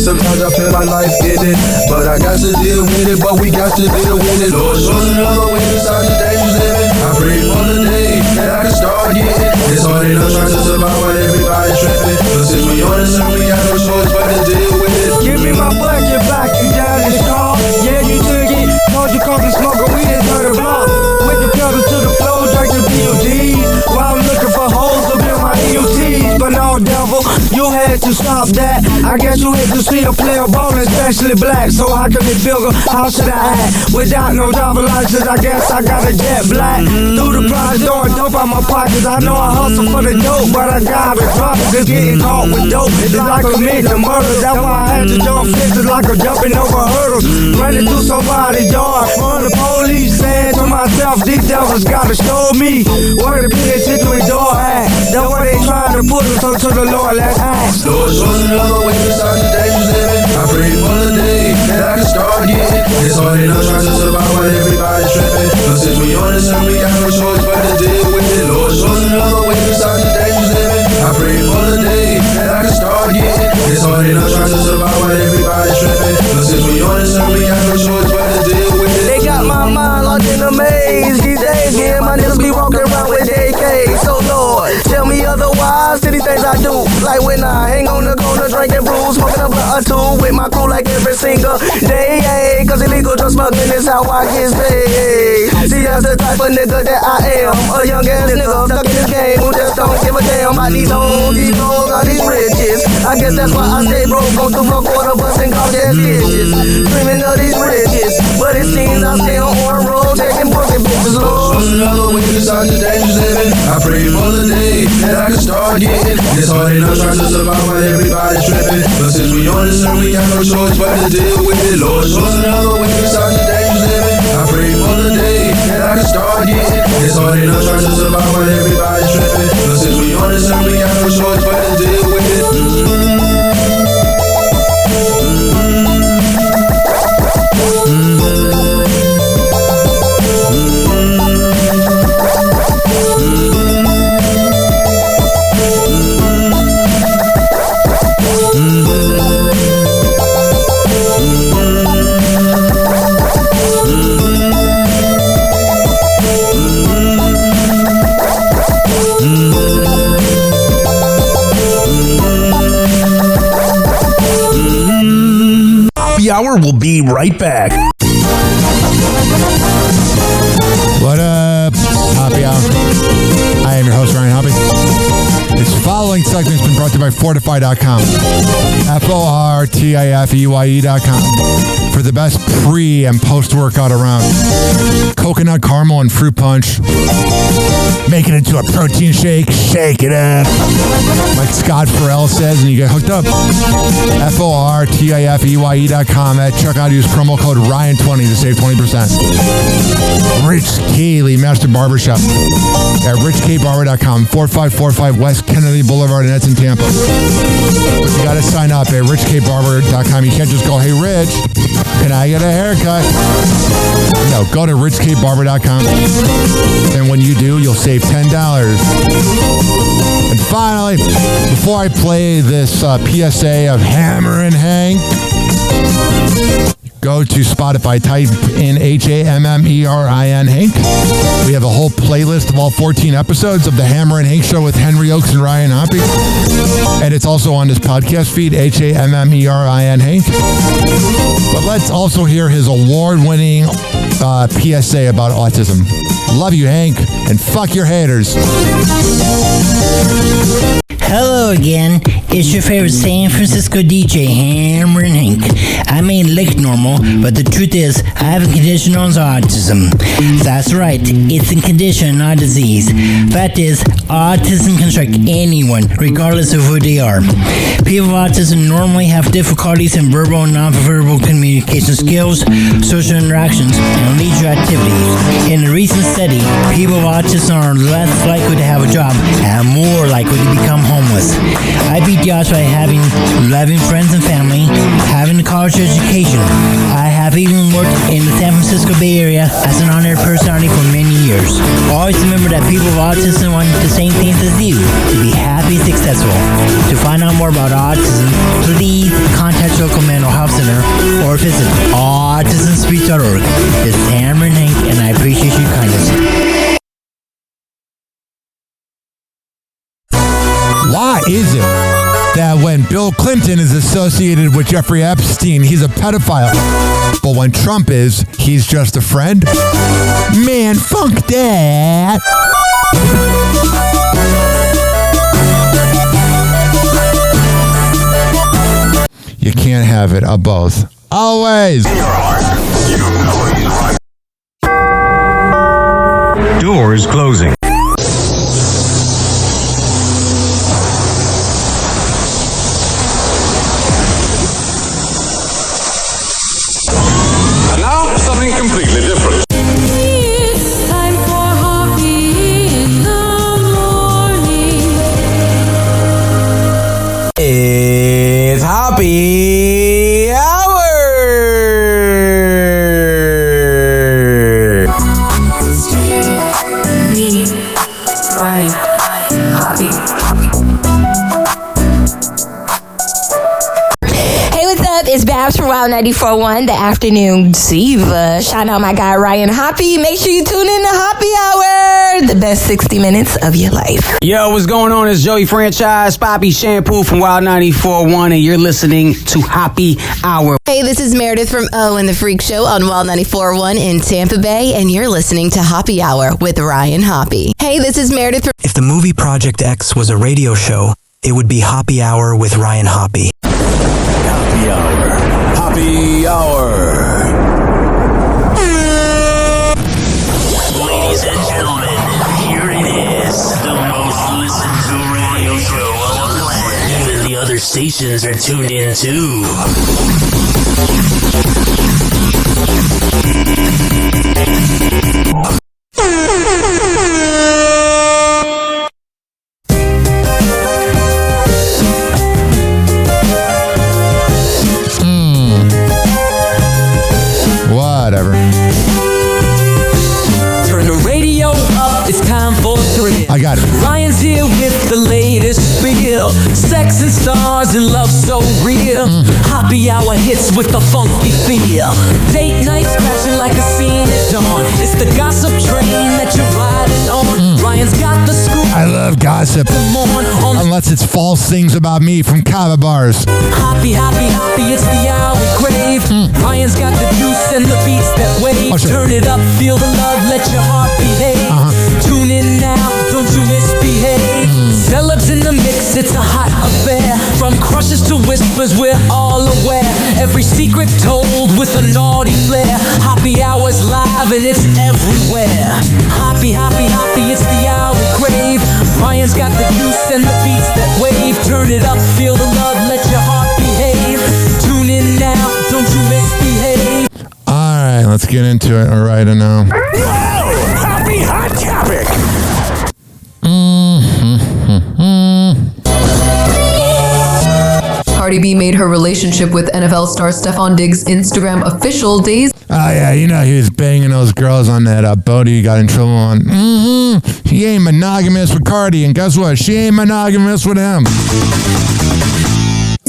sometimes I feel my life ending, but I got to deal with it. But we got to deal with it. Lord, show us another way beside the dangerous living. I pray for the day that I can start getting. It's hard enough trying to survive while everybody's tripping. But since we on this side, we got no choice but to deal with it. Give me my bucket back, you down this car. Yeah, you took it. Told you come and smoke a weed and turn the block. With the pedal to the floor, drink the BODs. While I'm looking for holes to build my EOTs. But no, devil, you had to stop that. I guess you had to see a player ballin', especially black. So how can it feel good? How should I act? Without no driver license, I guess I got a jet black. Through the prize door, dope out my pockets. I know I hustle for the dope, but I gotta drop it. Cause getting caught with dope is like committing a murder. That's why I had to jump fences like I'm jumping over hurdles. Running through somebody's yard. On the police, saying to myself, these devils gotta show me where the penitentiary door at. That's why they trying to put us onto the Lord, let's ask. Lord, show us another way beside the dangerous living. I pray for the day that I can start getting. It's hard enough trying to survive while everybody's tripping. But since we on this side, we got no choice but to deal with it. Lord, show us another way beside the dangerous living. I pray for the day that I can start getting. It's hard enough trying to survive while everybody's tripping. But since we on this side, we got no choice but to deal with it. They got my mind locked in a maze. These days, yeah, my niggas be walking around with AKs. So Lord, tell me otherwise to these things I do. Like when I hang on the corner, drinking brews, smoking a blunt or two with my crew like every single day. Cause illegal drug smuggling is how I get paid. See, that's the type of nigga that I am. A young ass nigga stuck in this game who just don't give a damn about these hoes, these clothes, all these riches. I guess that's why I stay broke, go through a quarter busting college ass bitches, dreaming of these riches. But it seems I stay on one road, taking broken bitches, Lord. Another way beside the dangerous living. I pray for the day that I can start getting. It's hard enough trying to survive while everybody's tripping. But since we on this side, we got no choice but to deal with it. Lord, show us another way beside the dangerous living. I pray for the day that I can start getting. It's hard enough trying to survive while everybody's tripping. But since we on this side, we got no choice but to deal with it. Happy Hour will be right back. What up, Happy Hour? I am your host, Ryan Hoppe. This following segment has been brought to you by Fortify.com. FORTIFEYE.com. For the best pre- and post-workout around. Coconut caramel and fruit punch. Make it into a protein shake. Shake it up. Like Scott Farrell says, and you get hooked up. FORTIFEYE.com. At checkout, use promo code Ryan20 to save 20%. Rich Cayley, Master Barbershop. At richkbarber.com. 4545 West Kennedy Boulevard in Edson, Tampa. But you got to sign up at richkbarber.com. You can't just go, hey, Rich, can I get a haircut? No, go to richkbarber.com. And when you do, you'll save $10. And finally, before I play this PSA of Hammer and Hank, go to Spotify, type in HAMMERIN Hank. We have a whole playlist of all 14 episodes of the Hammer and Hank Show with Henry Oakes and Ryan Hoppe. And it's also on this podcast feed, HAMMERIN Hank. But let's also hear his award-winning PSA about autism. Love you, Hank, and fuck your haters. Hello again, it's your favorite San Francisco DJ, Hammer and Hank. I may look normal, but the truth is, I have a condition known as autism. That's right, it's a condition, not a disease. Fact is, autism can strike anyone, regardless of who they are. People with autism normally have difficulties in verbal and non-verbal communication skills, social interactions, and leisure activities. In a recent study, people with autism are less likely to have a job and more likely to become homeless. I beat the odds by having loving friends and family, having a college education. I have even worked in the San Francisco Bay Area as an honored personality for many years. Always remember that people with autism want the same things as you, to be happy and successful. To find out more about autism, please contact your local mental health center or visit autismspeech.org. This is Hammer and Hank, and I appreciate your kindness. Why is it that when Bill Clinton is associated with Jeffrey Epstein, he's a pedophile, but when Trump is, he's just a friend? Man, fuck that. You can't have it of both. Always. In your heart, you know he's right. Doors closing. And now, something completely different. It's time for Hoppe in the morning. It's Happy Hour! Me, Ryan, Hoppe. Hey, what's up? It's Babs from Wild 94.1, the afternoon diva. Shout out my guy Ryan Hoppe. Make sure you tune in to Happy Hour, the best 60 minutes of your life. Yo, what's going on? It's Joey Franchise, Poppy Shampoo from Wild 94.1, and you're listening to Happy Hour. Hey, this is Meredith from O and the Freak Show on Wild 94.1 in Tampa Bay, and you're listening to Happy Hour with Ryan Hoppe. Hey, this is Meredith from... If the movie Project X was a radio show, it would be Happy Hour with Ryan Hoppe. Happy Hour. Happy Hour. Ladies and gentlemen, here it is, the most listened to radio show on the planet. Even the other stations are tuned in too. Whatever. Turn the radio up, it's time for thrill. I got it. Ryan's here with the latest spiel. Sex and stars and love so real. Happy Hour hits with the funky feel. Date nights crashing like a scene at dawn. It's the gossip train that you're riding on. Ryan's got the scoop. I love love gossip. Unless it's false things about me from kava bars. Happy, it's the hour we crave. Ryan's got the juice and the beats that wave. Turn it up, feel the love, let your heart behave. Tune in now, don't you misbehave. Celebs in the mix, it's a hot affair. From crushes to whispers, we're all aware. Every secret told with a naughty flair. Happy hours live and it's everywhere. Happy, it's the hour we crave. Ryan's got the juice and the beats that wave. Turn it up, feel the love, let your heart behave. Tune in now, don't you misbehave. Alright, let's get into it. Alright, I know. Happy Hot Topic. Cardi B made her relationship with NFL star Stefon Diggs' Instagram official days. Oh yeah, you know he was banging those girls on that boat he got in trouble on. He ain't monogamous with Cardi, and guess what? She ain't monogamous with him.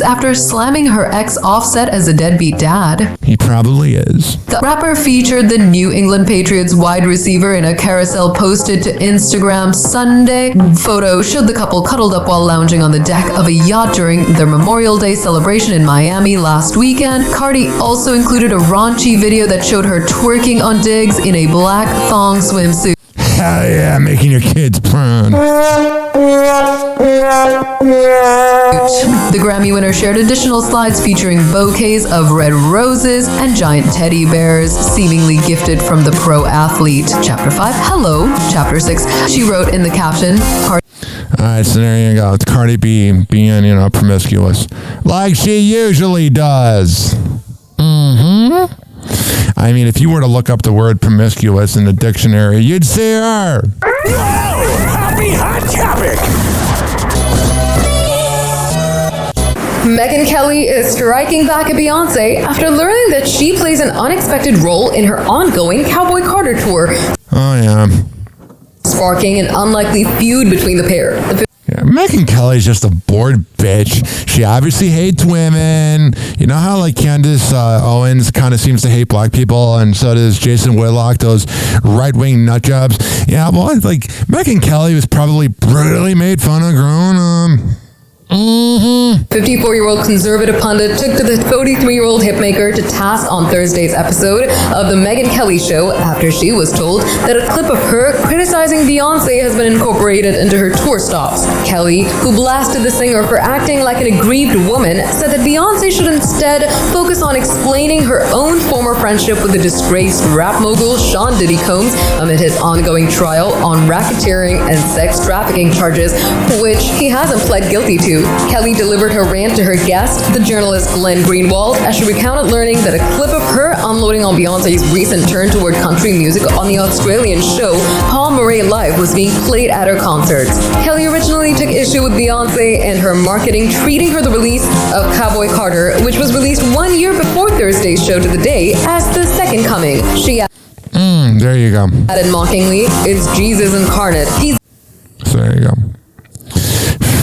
After slamming her ex Offset as a deadbeat dad. He probably is. The rapper featured the New England Patriots wide receiver in a carousel posted to Instagram Sunday. Photo showed the couple cuddled up while lounging on the deck of a yacht during their Memorial Day celebration in Miami last weekend. Cardi also included a raunchy video that showed her twerking on Diggs in a black thong swimsuit. Hell yeah, making your kids proud. The Grammy winner shared additional slides featuring bouquets of red roses and giant teddy bears, seemingly gifted from the pro athlete. Chapter 5, hello. Chapter 6, she wrote in the caption, Alright, so there you go. It's Cardi B being, promiscuous. Like she usually does. I mean, if you were to look up the word promiscuous in the dictionary, you'd see her. Happy Hot Topic. Megyn Kelly is striking back at Beyonce after learning that she plays an unexpected role in her ongoing Cowboy Carter tour. Oh, yeah. Sparking an unlikely feud between the pair. Yeah, Megyn Kelly's just a bored bitch. She obviously hates women. You know how Candace Owens kind of seems to hate black people, and so does Jason Whitlock, those right-wing nut jobs. Yeah, well, Megyn Kelly was probably brutally made fun of growing up. 54-year-old conservative pundit took to the 43-year-old hitmaker to task on Thursday's episode of The Megyn Kelly Show after she was told that a clip of her criticizing Beyonce has been incorporated into her tour stops. Kelly, who blasted the singer for acting like an aggrieved woman, said that Beyonce should instead focus on explaining her own former friendship with the disgraced rap mogul Sean Diddy Combs amid his ongoing trial on racketeering and sex trafficking charges, which he hasn't pled guilty to. Kelly delivered her rant to her guest, the journalist Glenn Greenwald, as she recounted learning that a clip of her unloading on Beyonce's recent turn toward country music on the Australian show Paul Murray Live was being played at her concerts. Kelly originally took issue with Beyonce and her marketing, treating her the release of Cowboy Carter, which was released 1 year before Thursday's show to the day, as the second coming. She there you go. added mockingly, "It's Jesus incarnate. He's..." So there you go.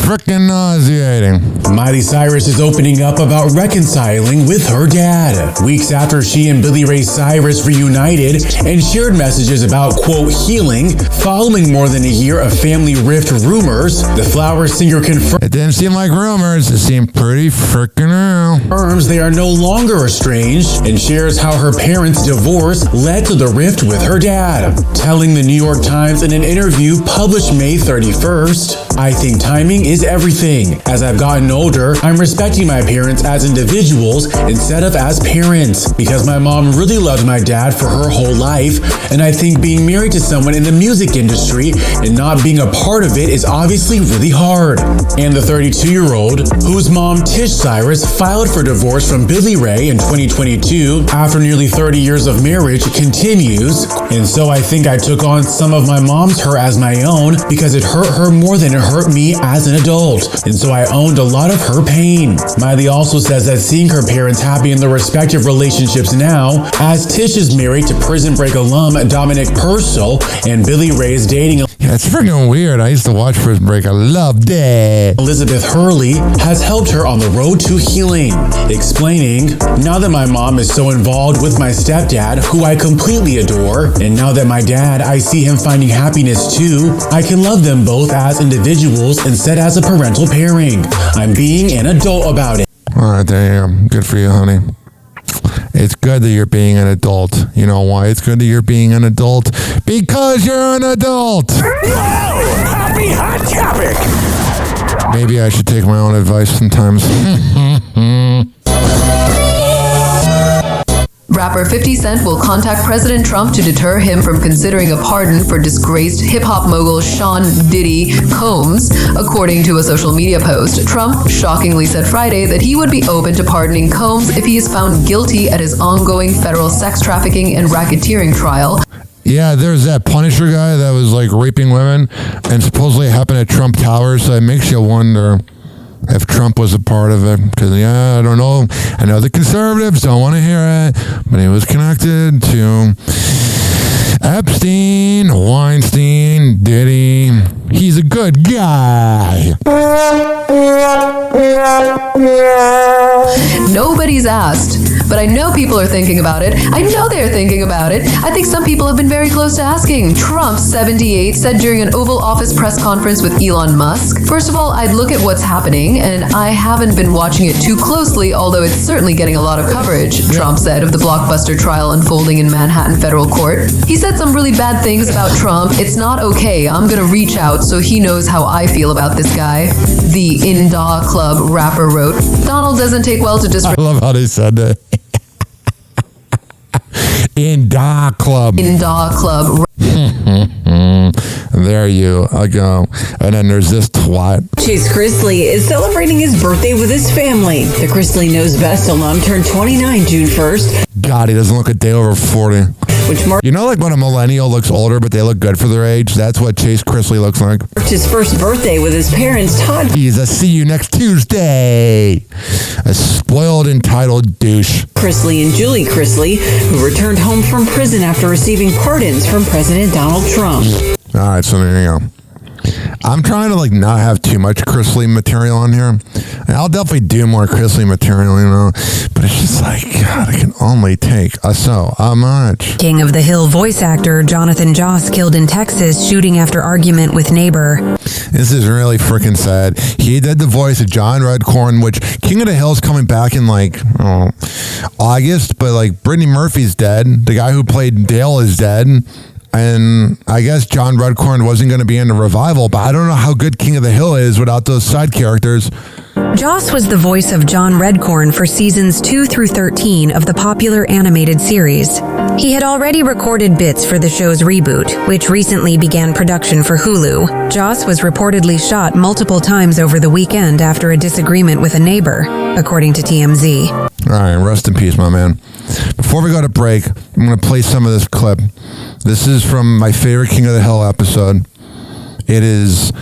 Frickin' nauseating. Miley Cyrus is opening up about reconciling with her dad. Weeks after she and Billy Ray Cyrus reunited and shared messages about, quote, healing, following more than a year of family rift rumors, the Flower singer confirmed it didn't seem like rumors, it seemed pretty frickin' real. Confirms they are no longer estranged and shares how her parents' divorce led to the rift with her dad. Telling the New York Times in an interview published May 31st, "I think timing is everything. As I've gotten older, I'm respecting my parents as individuals instead of as parents, because my mom really loved my dad for her whole life, and I think being married to someone in the music industry and not being a part of it is obviously really hard." And the 32-year-old, whose mom Tish Cyrus filed for divorce from Billy Ray in 2022 after nearly 30 years of marriage, continues, "And so I think I took on some of my mom's hurt as my own because it hurt her more than it hurt me as an adult, and so I owned a lot of her pain." Miley also says that seeing her parents happy in their respective relationships now, as Tish is married to Prison Break alum Dominic Purcell and Billy Ray is dating. It's freaking weird. I used to watch Prison Break. I loved it. Elizabeth Hurley has helped her on the road to healing, explaining, now that my mom is so involved with my stepdad, who I completely adore, and now that my dad, I see him finding happiness too, I can love them both as individuals instead as a parental pairing. I'm being an adult about it. All right, there you go. Good for you, honey. It's good that you're being an adult. You know why it's good that you're being an adult? Because you're an adult! Happy hot topic! Maybe I should take my own advice sometimes. Rapper 50 Cent will contact President Trump to deter him from considering a pardon for disgraced hip-hop mogul Sean Diddy Combs, according to a social media post. Trump shockingly said Friday that he would be open to pardoning Combs if he is found guilty at his ongoing federal sex trafficking and racketeering trial. Yeah, there's that Punisher guy that was like raping women, and supposedly it happened at Trump Tower, so it makes you wonder if Trump was a part of it, because I don't know. I know the conservatives don't want to hear it, but he was connected to Epstein, Weinstein, Diddy. He's a good guy. Nobody's asked, but I know people are thinking about it. I know they're thinking about it. I think some people have been very close to asking. Trump, 78, said during an Oval Office press conference with Elon Musk, first of all, I'd look at what's happening, and I haven't been watching it too closely, although it's certainly getting a lot of coverage, Trump said of the blockbuster trial unfolding in Manhattan federal court. He said some really bad things about Trump. It's not okay. I'm gonna reach out so he knows how I feel about this guy. The Inda Club rapper wrote, Donald doesn't take well to disrespect. I love how they said that. Inda Club. Inda Club. There you go. And then there's this twat. Chase Chrisley is celebrating his birthday with his family. The Chrisley Knows Best alum turned 29 June 1st. God, he doesn't look a day over 40. You know, like when a millennial looks older, but they look good for their age? That's what Chase Chrisley looks like. His first birthday with his parents, Todd. He's a see you next Tuesday. A spoiled, entitled douche. Chrisley and Julie Chrisley, who returned home from prison after receiving pardons from President Donald Trump. All right, so there you go. I'm trying to not have too much Chrisley material on here. And I'll definitely do more Chrisley material, you know. But it's just like, God, I can only take so much. King of the Hill voice actor Jonathan Joss killed in Texas shooting after argument with neighbor. This is really freaking sad. He did the voice of John Redcorn, which King of the Hill's coming back in August, but Brittany Murphy's dead. The guy who played Dale is dead. And I guess John Redcorn wasn't going to be in the revival, but I don't know how good King of the Hill is without those side characters. Joss was the voice of John Redcorn for seasons 2 through 13 of the popular animated series. He had already recorded bits for the show's reboot, which recently began production for Hulu. Joss was reportedly shot multiple times over the weekend after a disagreement with a neighbor, according to TMZ. All right, rest in peace, my man. Before we go to break, I'm going to play some of this clip. This is from my favorite King of the Hill episode. It is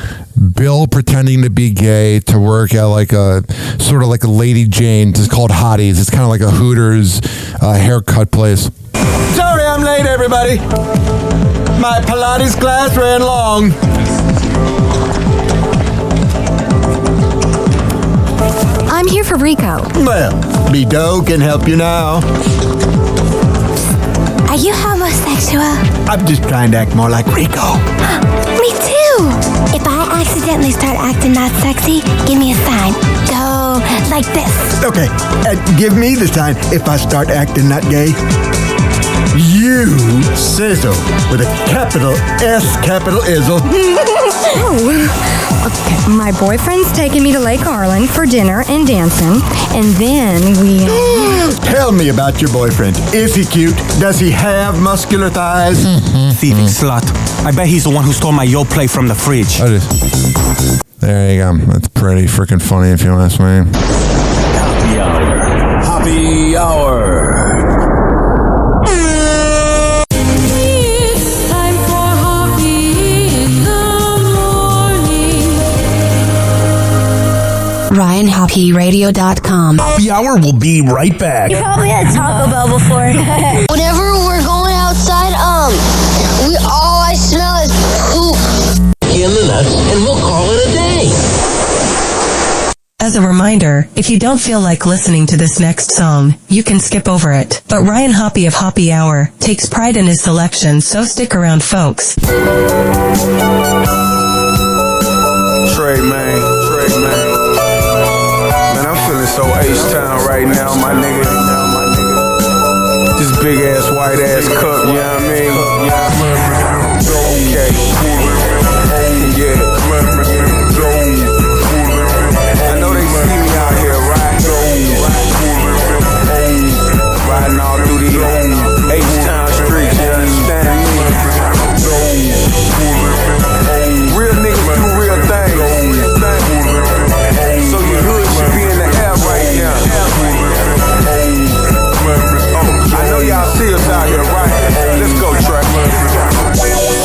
Bill pretending to be gay to work at a Lady Jane's. It's called Hottie's. It's kind of like a Hooters haircut place. Sorry I'm late, everybody. My Pilates class ran long. I'm here for Rico. Well, Bido can help you now. Are you homosexual? I'm just trying to act more like Rico. Me too. If I accidentally start acting not sexy, give me a sign. Go like this. Okay, give me the sign if I start acting not gay. You sizzle with a capital S, capital Izzle. Okay, my boyfriend's taking me to Lake Arlen for dinner and dancing, and then we... Tell me about your boyfriend. Is he cute? Does he have muscular thighs? Thieving slut. I bet he's the one who stole my Yo plate from the fridge. There you go. That's pretty freaking funny if you ask me. Happy Hour. Happy Hour. RyanHoppyRadio.com. Happy Hour will be right back. You probably had Taco Bell before. Whenever we're going outside, I smell is poop. As a reminder, if you don't feel like listening to this next song, you can skip over it. But Ryan Hoppe of Hoppe Hour takes pride in his selection, so stick around, folks. Trey, man. Man, I'm feeling so H-Town right now, my nigga. This big ass, white ass cup, you know what I mean? Okay. Yeah. I know they see me out here riding all through the H-Town streets, you understand me? Real niggas do real things. So your hood should be in the air right now. I know y'all see us out here, right? Let's go, Trey.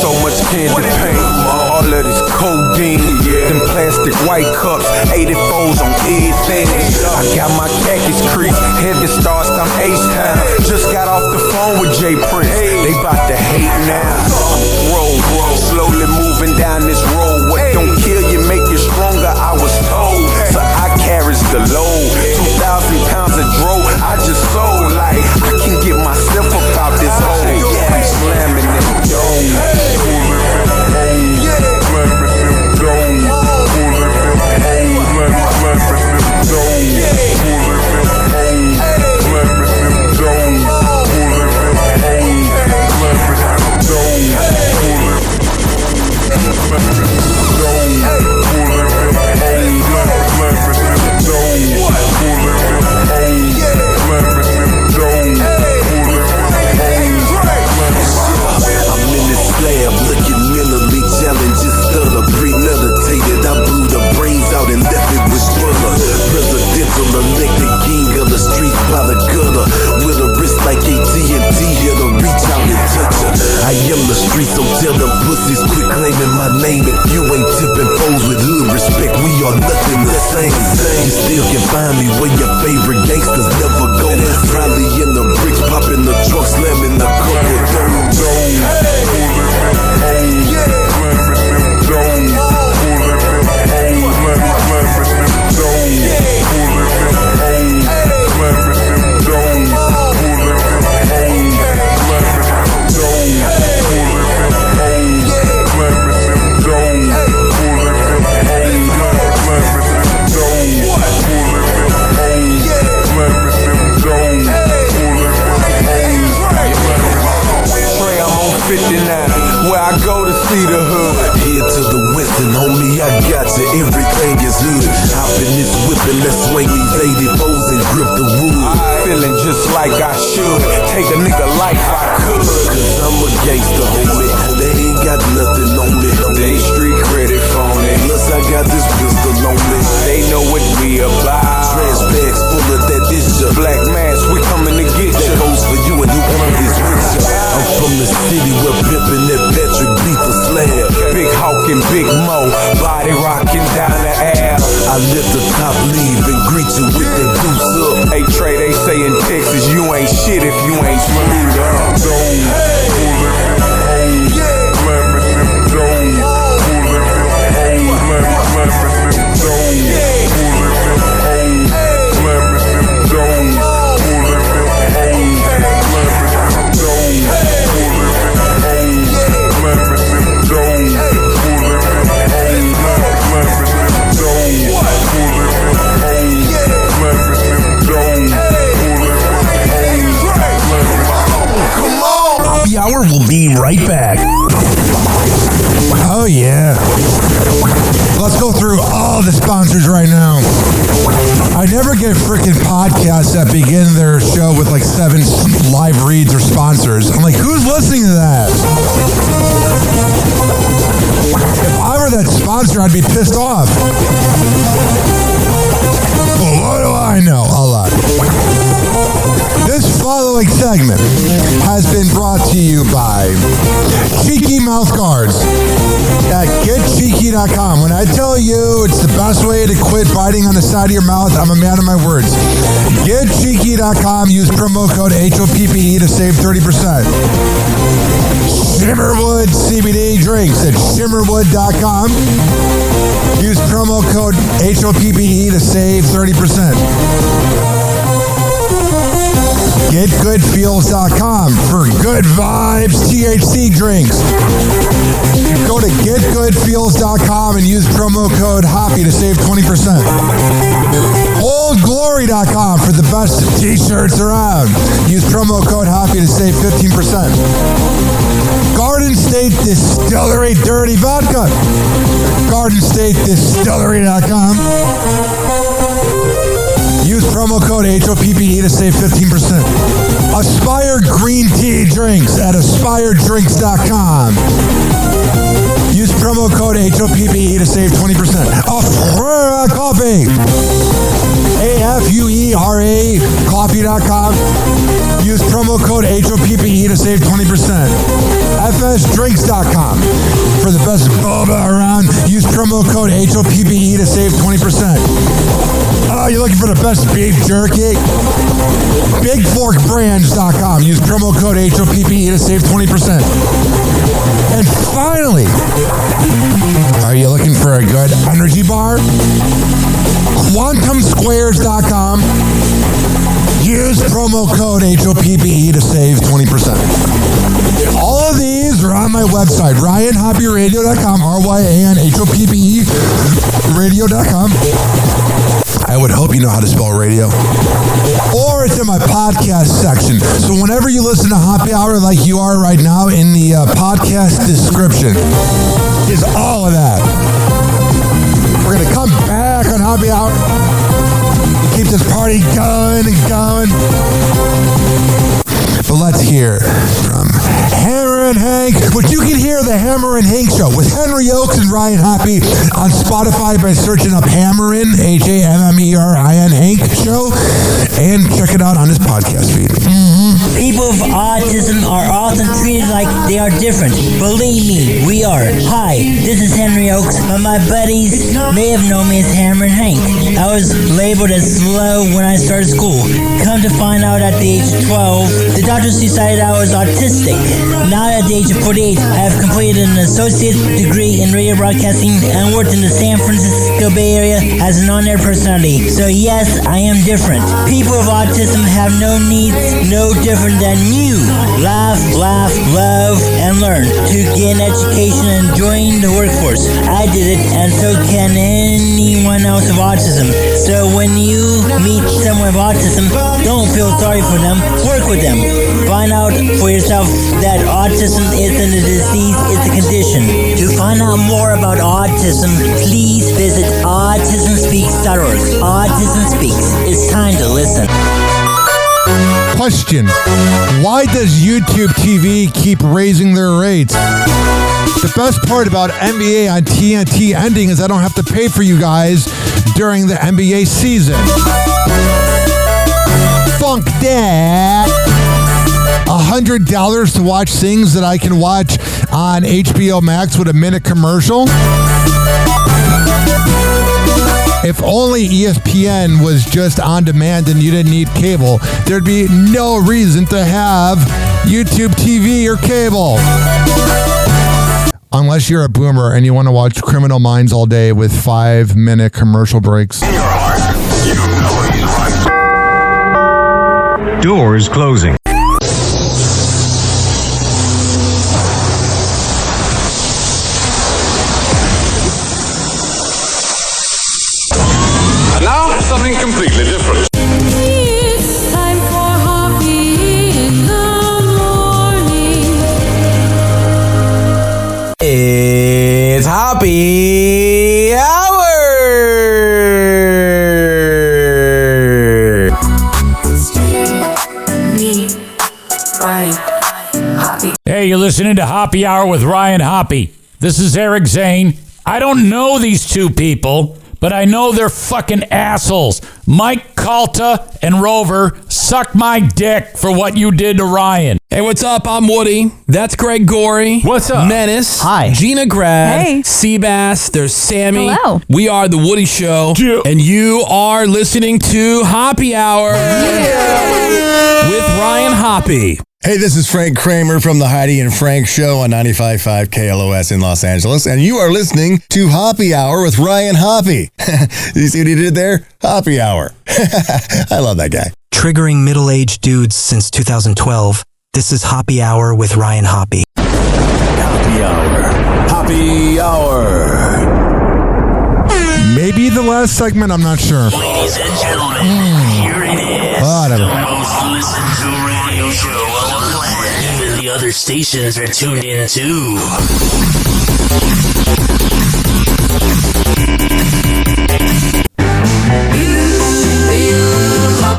So much candy paint, all of this codeine, them plastic white cups, 84s on everything. I got my khakis creased, heavy stars, I'm H-Town. Just got off the phone with J Prince, they bout to hate now. Roll, slowly moving down this road. What don't kill you make you stronger, I was told. So I carries the load, 2,000 pounds of dro, I just sold. Like, I can get myself about this hole. I'm slamming them domes. Looking mentally challenged, just stutter, premeditated. I blew the brains out and left it with butter. Presidential elected king of the streets by the gutter, with a wrist like AT&T, here to reach out and touch her. I am the street, so tell them pussies quit claiming my name. If you ain't tipping foes with hood respect, we are nothing the same. You still can find me where your favorite gangsters never go. Probably in the bricks, popping the trunk, slamming the couple where I go to see the hood. Head to the west and homie, I got you, everything is hood. Hop in this whip and let's swing these 84s and grip the wood. Feeling just like I should, take a nigga life I could. Cause I'm a gangster, homie, they ain't got nothing on me. They street credit phony, plus I got this pistol on me. They know what we about. Trash bags full of that issue. Black mask, we coming to get you. That goes for you and whoever is with you. I'm from the city where pimpin' that Patrick beat the slab. Big Hawk and Big Mo, body rocking down the air. I let the top leave and greet you with that goose up. Hey Trey, they say in Texas you ain't shit if you ain't smooth up. Happy Hour will be right back. Oh, yeah. Let's go through all the sponsors right now. I never get freaking podcasts that begin their show with like 7 live reads or sponsors. I'm like, who's listening to that? If I were that sponsor, I'd be pissed off. Well, what do I know? A lot. This following segment has been brought to you by Cheeky Mouth Guards at getcheeky.com. When I tell you it's the best way to quit biting on the side of your mouth, I'm a man of my words. Getcheeky.com. Use promo code HOPPE to save 30%. Shimmerwood CBD drinks at shimmerwood.com. Use promo code HOPPE to save 30%. GetGoodFeels.com for good vibes THC drinks. Go to GetGoodFeels.com and use promo code HOPPY to save 20%. OldGlory.com for the best t-shirts around. Use promo code HOPPY to save 15%. Garden State Distillery Dirty Vodka. GardenStateDistillery.com. Use promo code HOPPE to save 15%. Aspire Green Tea Drinks at AspireDrinks.com. Use promo code HOPPE to save 20%. Afuera Coffee. AFUERA Coffee.com. Use promo code HOPPE to save 20%. FSDrinks.com. For the best boba around, use promo code HOPPE to save 20%. Oh, you're looking for the best beef jerky? BigForkBrands.com. Use promo code HOPPE to save 20%. And finally, are you looking for a good energy bar? QuantumSquares.com. Use promo code HOPPE to save 20%. All of these are on my website, RyanHoppyRadio.com, RYANHOPPE Radio.com. I would hope you know how to spell radio. Or it's in my podcast section. So whenever you listen to Happy Hour like you are right now, in the podcast description is all of that. We're going to come back on Happy Hour. Keep this party going and going. But let's hear from Hammer and Hank, which you can hear the Hammer and Hank Show with Henry Oakes and Ryan Hoppe on Spotify by searching up Hammerin, HAMMERIN Hank Show, and check it out on his podcast feed. People with autism are often treated like they are different. Believe me, we are. Hi, this is Henry Oakes, but my buddies may have known me as Hammer and Hank. I was labeled as slow when I started school. Come to find out at the age of 12, the doctors decided I was autistic. Now at the age of 48, I have completed an associate's degree in radio broadcasting and worked in the San Francisco Bay Area as an on-air personality. So yes, I am different. People with autism have no needs, no different than you. Laugh, love, and learn to get an education and join the workforce. I did it, and so can anyone else with autism. So when you meet someone with autism, don't feel sorry for them. Work with them. Find out for yourself that autism isn't a disease, it's a condition. To find out more about autism, please visit autismspeaks.org. Autism Speaks. It's time to listen. Question: why does YouTube TV keep raising their rates? The best part about NBA on TNT ending is I don't have to pay for you guys during the NBA season. Funk that. $100 to watch things that I can watch on HBO Max with a minute commercial? If only ESPN was just on demand and you didn't need cable, there'd be no reason to have YouTube TV or cable. Unless you're a boomer and you want to watch Criminal Minds all day with 5-minute commercial breaks. Doors closing. Now, something completely different. It's time for Hoppy in the morning. It's Happy Hour! Hey, you're listening to Happy Hour with Ryan Hoppe. This is Eric Zane. I don't know these two people, but I know they're fucking assholes. Mike Calta and Rover, suck my dick for what you did to Ryan. Hey, what's up? I'm Woody. That's Greg Gorey. What's up? Menace. Hi. Gina Grad. Hey. Seabass. There's Sammy. Hello. We are The Woody Show. Yeah. And you are listening to Happy Hour with Ryan Hoppe. Hey, this is Frank Kramer from the Heidi and Frank Show on 95.5 KLOS in Los Angeles, and you are listening to Hoppy Hour with Ryan Hoppe. You see what he did there? Hoppy Hour. I love that guy. Triggering middle-aged dudes since 2012. This is Hoppy Hour with Ryan Hoppe. Hoppy Hour. Hoppy Hour. Maybe the last segment, I'm not sure. Ladies and gentlemen, here it is. Whatever. The most listened to radio show on the planet. Even the other stations are tuned in too.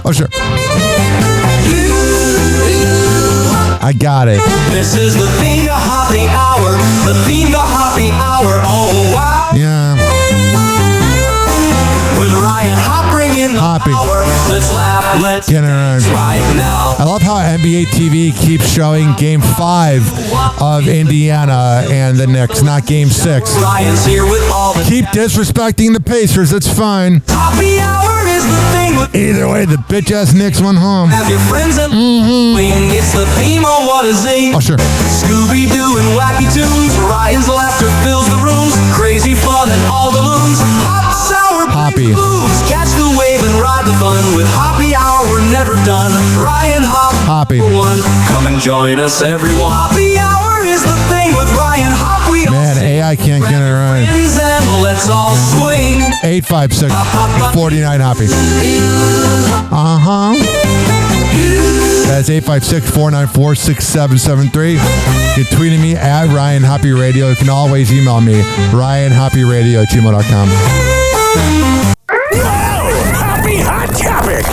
Oh, sure. I got it. This is the theme of Hoppy Hour. The theme of Hoppy Hour. Oh, wow. Yeah. With Ryan Hopping in the Hoppy. hour. Let's laugh. Let's Get it dance right. right now. I love how NBA TV keeps showing Game 5 of Indiana and the Knicks, not Game 6. Ryan's here with all the Keep disrespecting the Pacers. It's fine. Hoppy Hour is the thing with Either way, the bitch-ass Knicks went home. have your friends and it's the theme of what a zing. Oh, sure. Scooby-Doo and wacky tunes. Ryan's laughter fills the rooms. Crazy fun and all the loons. Hot, sour, Hoppy. blues. Catch the wave and ride the fun. With Hoppy Hour, we're never done. Ryan Hoppy. One. Come and join us, everyone. Hoppy Hour is the thing with Ryan Hoppe. Man, AI can't get it right. And let's all swing. 856-49 Hoppy. Uh-huh. That's 856-494-6773. You can tweet at me at Ryan Hoppy Radio. You can always email me, ryanhoppyradio@gmail.com. Happy Hot Topic.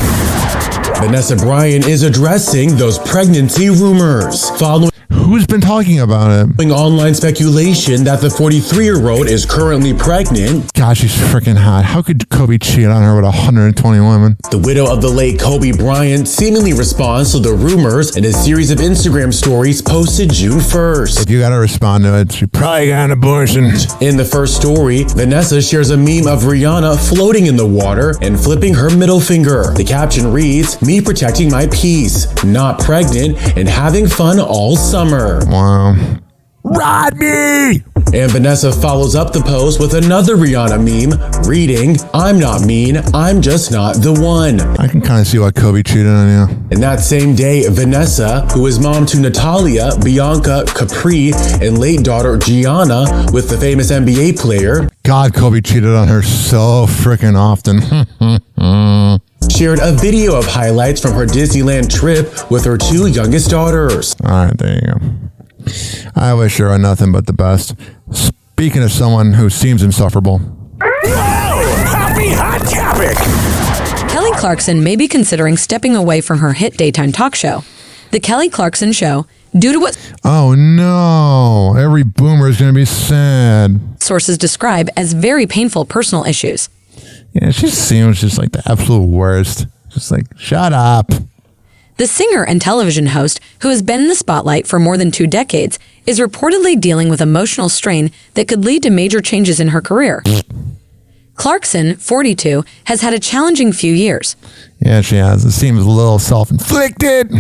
Vanessa Bryan is addressing those pregnancy rumors following Who's been talking about it? online speculation that the 43-year-old is currently pregnant. Gosh, she's freaking hot. How could Kobe cheat on her with 120 women? The widow of the late Kobe Bryant seemingly responds to the rumors in a series of Instagram stories posted June 1st. If you gotta respond to it, she probably got an abortion. In the first story, Vanessa shares a meme of Rihanna floating in the water and flipping her middle finger. The caption reads, "Me protecting my peace, not pregnant, and having fun all summer." Wow. Rod me! And Vanessa follows up the post with another Rihanna meme reading, "I'm not mean, I'm just not the one." I can kind of see why Kobe cheated on you. And that same day, Vanessa, who is mom to Natalia, Bianca, Capri, and late daughter Gianna with the famous NBA player, God, Kobe cheated on her so freaking often. shared a video of highlights from her Disneyland trip with her two youngest daughters. All right, there you go. I wish her nothing but the best. Speaking of someone who seems insufferable. Happy Hot Topic. Kelly Clarkson may be considering stepping away from her hit daytime talk show. The Kelly Clarkson Show, due to what Oh no, every boomer is going to be sad. sources describe as very painful personal issues. Yeah, she seems just like the absolute worst. Just like, shut up. The singer and television host, who has been in the spotlight for more than 2 decades, is reportedly dealing with emotional strain that could lead to major changes in her career. Clarkson, 42, has had a challenging few years. Yeah, she has. It seems a little self-inflicted.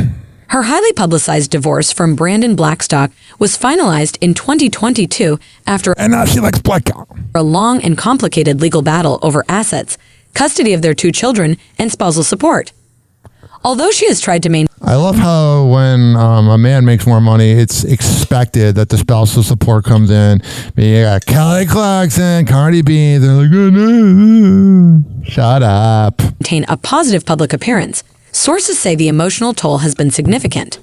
Her highly publicized divorce from Brandon Blackstock was finalized in 2022 after And now she likes black. a long and complicated legal battle over assets, custody of their 2 children, and spousal support. Although she has tried to maintain I love how when a man makes more money, it's expected that the spousal support comes in. You got Kelly Clarkson, Cardi B. They're like, oh, no. Shut up. a positive public appearance, sources say the emotional toll has been significant.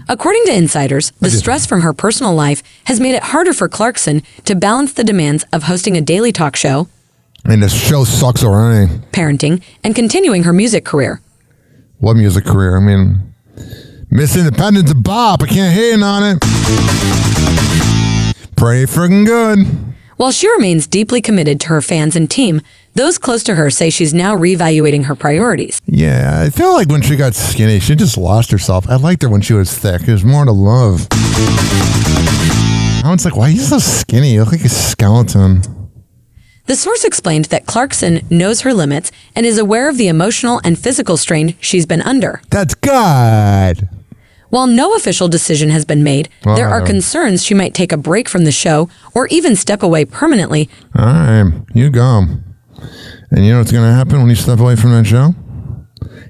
According to insiders, the stress from her personal life has made it harder for Clarkson to balance the demands of hosting a daily talk show, I mean, this show sucks already. parenting, and continuing her music career. What music career? I mean, Miss Independence of Bop. I can't hate on it. Pretty freaking good. While she remains deeply committed to her fans and team, those close to her say she's now reevaluating her priorities. Yeah, I feel like when she got skinny, she just lost herself. I liked her when she was thick. There's more to love. Now it's like, why are you so skinny? You look like a skeleton. The source explained that Clarkson knows her limits and is aware of the emotional and physical strain she's been under. That's good. While no official decision has been made, there are concerns she might take a break from the show or even step away permanently. All right, you go. And you know what's going to happen when you step away from that show?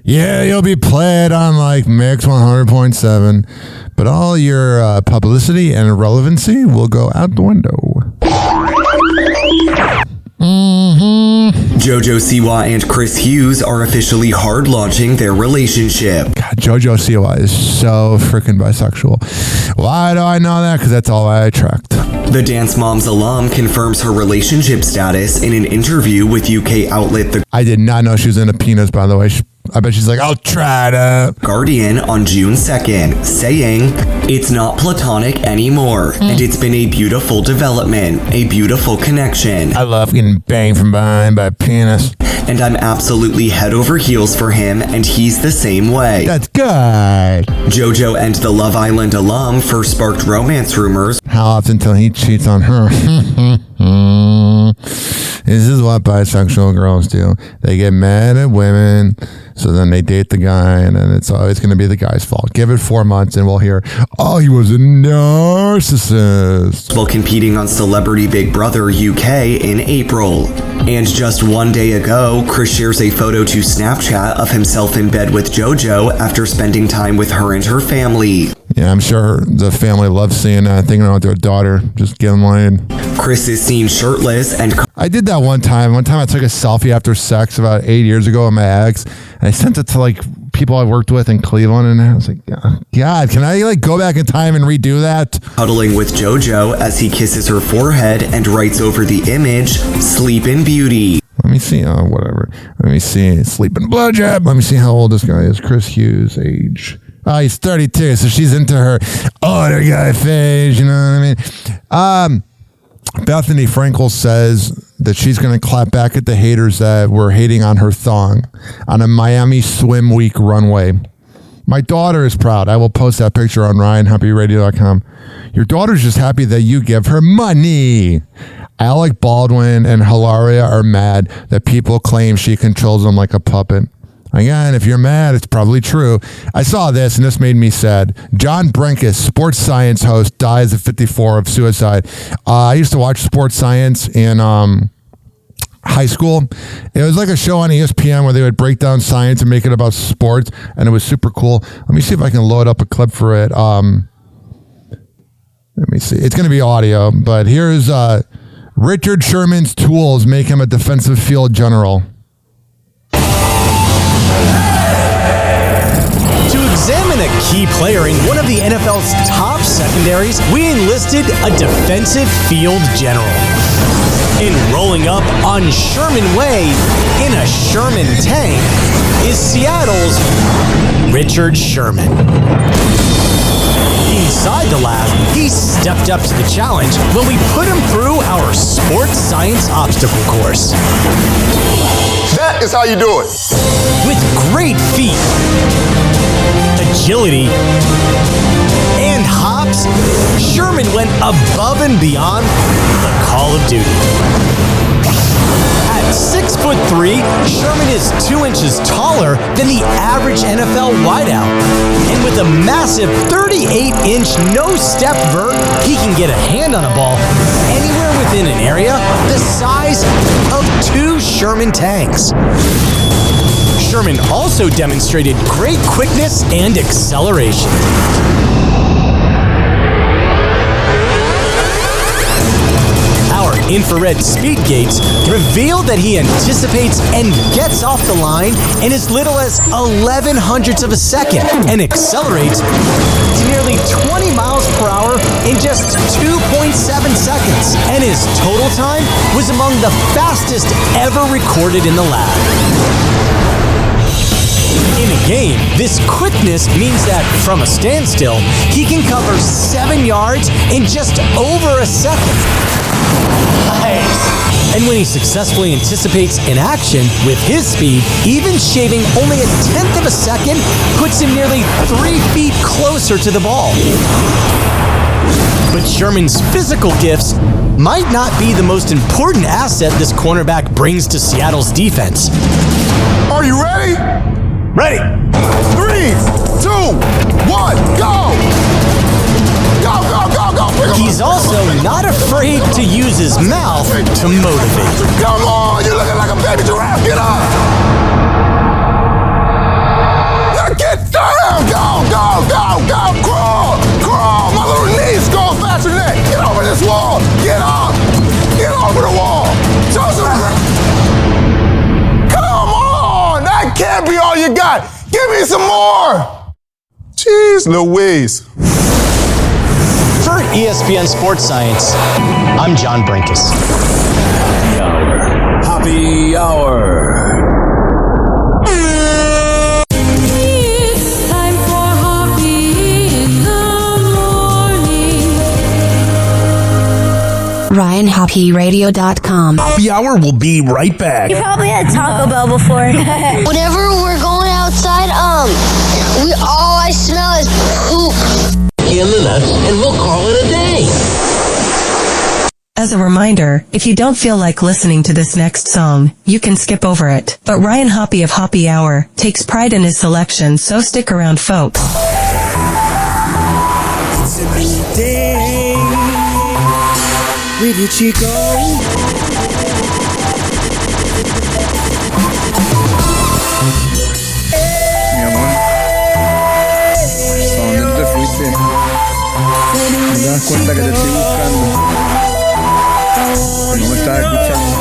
Yeah, you'll be played on like Mix 100.7, but all your publicity and relevancy will go out the window. JoJo Siwa and Chris Hughes are officially hard launching their relationship. God, JoJo Siwa is so freaking bisexual. Why do I know that? Because that's all I tracked. The Dance Moms alum confirms her relationship status in an interview with UK outlet The I did not know she was into penis, by the way. I bet she's like, I'll try to. Guardian on June 2nd, saying, "It's not platonic anymore, and it's been a beautiful development, a beautiful connection. I love getting banged from behind by a penis. And I'm absolutely head over heels for him, and he's the same way." That's good. JoJo and the Love Island alum first sparked romance rumors. How often till he cheats on her? This is what bisexual girls do. They get mad at women, so then they date the guy, and then it's always going to be the guy's fault. Give it 4 months, and we'll hear, oh, he was a narcissist. While competing on Celebrity Big Brother UK in April. And just one day ago, Chris shares a photo to Snapchat of himself in bed with JoJo after spending time with her and her family. Yeah, I'm sure the family loves seeing that, thinking about their daughter just getting laid. Chris is seen shirtless and... I did that one time. One time I took a selfie after sex about 8 years ago with my ex, and I sent it to like people I worked with in Cleveland, and I was like, God, can I like go back in time and redo that? Huddling with JoJo as he kisses her forehead and writes over the image, "Sleep in beauty." Let me see. Oh, whatever. Let me see. Sleep in blowjob. Let me see how old this guy is. Chris Hughes, age. Oh, he's 32, so she's into her older guy phase, you know what I mean? Bethany Frankel says that she's going to clap back at the haters that were hating on her thong on a Miami Swim Week runway. My daughter is proud. I will post that picture on RyanHappyRadio.com. Your daughter's just happy that you give her money. Alec Baldwin and Hilaria are mad that people claim she controls them like a puppet. Again, if you're mad, it's probably true. I saw this, and this made me sad. John Brenkus, sports science host, dies at 54 of suicide. I used to watch sports science in high school. It was like a show on ESPN where they would break down science and make it about sports, and it was super cool. Let me see if I can load up a clip for it. Let me see. It's going to be audio, but here's Richard Sherman's tools make him a defensive field general. To examine a key player in one of the NFL's top secondaries, we enlisted a defensive field general. And rolling up on Sherman Way in a Sherman tank is Seattle's Richard Sherman. Inside the lab, he stepped up to the challenge when we put him through our sports science obstacle course. That is how you do it. With great feet, agility, and hops, Sherman went above and beyond the call of duty. At 6'3", Sherman is 2 inches taller than the average NFL wideout. And with a massive 38-inch no-step vert, he can get a hand on a ball anywhere within an area the size of 2 Sherman tanks. Sherman also demonstrated great quickness and acceleration. Our infrared speed gates reveal that he anticipates and gets off the line in as little as 11 hundredths of a second and accelerates to nearly 20 miles per hour in just 2.7 seconds. And his total time was among the fastest ever recorded in the lab. In a game, this quickness means that from a standstill, he can cover 7 yards in just over a second. Nice. And when he successfully anticipates an action with his speed, even shaving only a tenth of a second puts him nearly 3 feet closer to the ball. But Sherman's physical gifts might not be the most important asset this cornerback brings to Seattle's defense. Are you ready? Ready. 3, 2, 1, go! Go, go, go, go! He's also not afraid to use his mouth to motivate. Come on, you're looking like a baby giraffe. Get up! Get down! Go, go, go, go! Crawl! Crawl! My little knees go faster than that! Get over this wall! Get up! Get over the wall! Joseph! Come on! That can't be all you got! Give me some more! Jeez Louise. For ESPN Sports Science, I'm John Brinkus. Happy Hour. It's time for Hoppe in the morning. RyanHoppeRadio.com. Happy Hour will be right back. You probably had Taco Bell before. Whenever we're going outside, all I smell is poop. In the nuts, and we'll call it a day. As a reminder, if you don't feel like listening to this next song, you can skip over it. But Ryan Hoppe of Hoppe Hour takes pride in his selection, so stick around, folks. It's a new day with you, Chico. Mi amor, ¿a dónde te fuiste? ¿No te das cuenta que te estoy buscando? Que no me estás escuchando.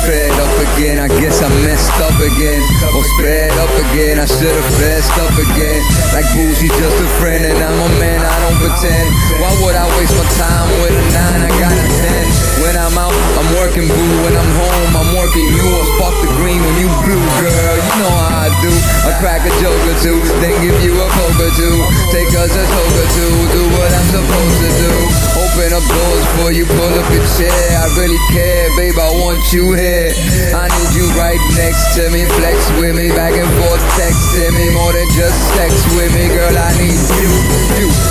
Sped up again, I guess I messed up again. Or sped up again, I should've fessed up again. Like Boozy's just a friend and I'm a man, I don't pretend. Why would I waste my time with a 9, I got a 10. When I'm out, I'm working boo. When I'm home, I'm working you. Or spark the green when you blue, girl. You know how I do. I crack a joke or two, then give you a poke or two. Take us a toke or two, do what I'm supposed to do. Open up doors for you, pull up your chair. I really care, babe, I want you here. I need you right next to me. Flex with me, back and forth, texting me. More than just sex with me, girl, I need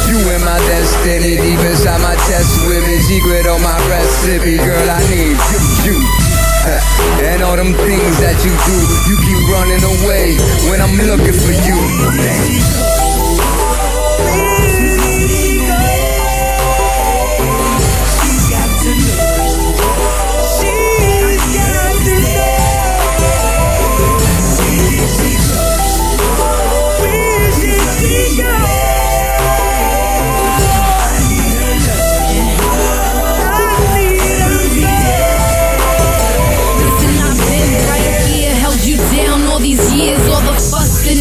you in my destiny. Deep inside my chest with me. Secret on my recipe, girl, I need you. And all them things that you do, you keep running away when I'm looking for you.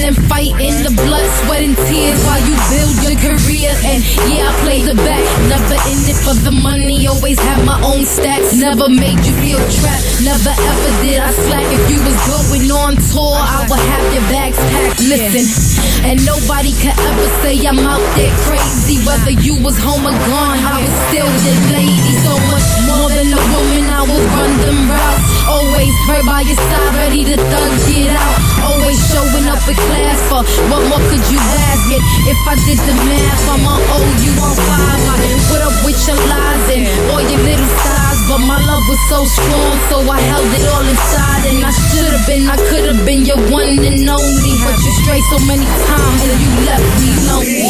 And fighting the blood, sweat and tears while you build your career. And yeah, I play the back, never in it for the money. Always have my own stats, never made you feel trapped. Never ever did I slack. If you was going on tour, I would have your bags packed. Listen, and nobody could ever say I'm out there crazy. Whether you was home or gone, I was still your lady. So much more than a woman, I will run them routes. Always right by your side, ready to thug it out. Always showing up in class for what more could you ask it? If I did the math, I'ma owe you on 5. I put up with your lies and all your little sighs, but my love was so strong, so I held it all inside. And I should've been, I could've been your one and only, but you strayed so many times and you left me lonely.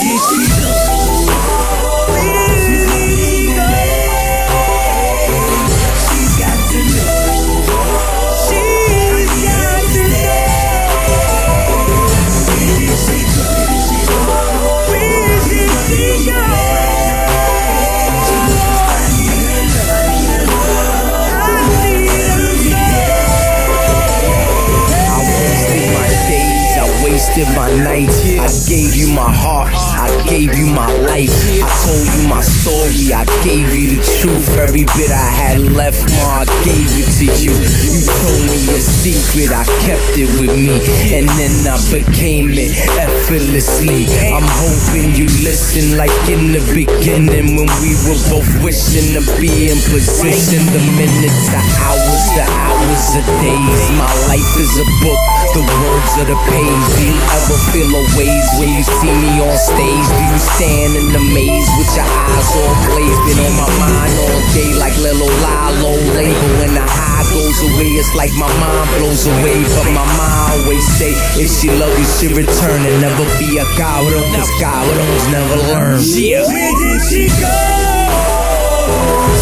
Wasted my nights, I gave you my heart, I gave you my life, I told you my story, I gave you the truth, every bit I had left, I gave it to you. You told me a secret, I kept it with me, and then I became it effortlessly. I'm hoping you listen like in the beginning when we were both wishing to be in position. The minutes, the hours, the days, my life is a book, the words of the page. Do you ever feel a ways when you see me on stage? Do you stand in the maze with your eyes all glazed? Been on my mind all day like Lilo Lilo label. When the high goes away, it's like my mind blows away. But my mind always say, if she love you, she return and never be a coward. Cause cowards never learn. Where did she go?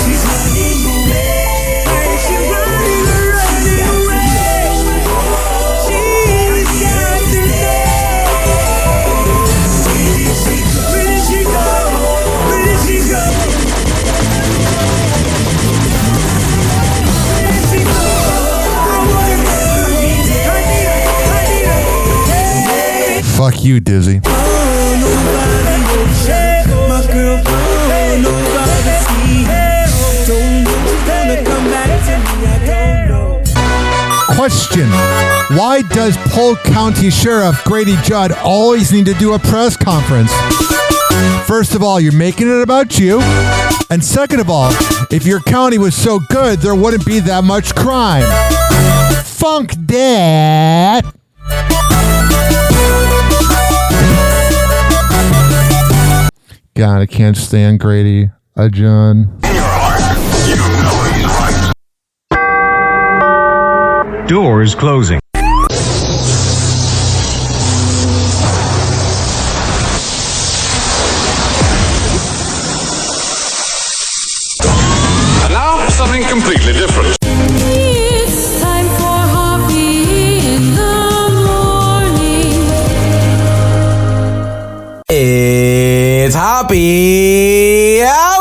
She's running away. She's running away. She's got to stay. Where did she go? Where did she go? Where did she go? I want her. I need her. Fuck you, Dizzy. Question: why does Polk County Sheriff Grady Judd always need to do a press conference? First of all, you're making it about you. And second of all, if your county was so good, there wouldn't be that much crime. Funk that. God, I can't stand Grady Judd. Doors closing. And now, something completely different. It's time for Hoppe in the morning. It's Hoppe Hour.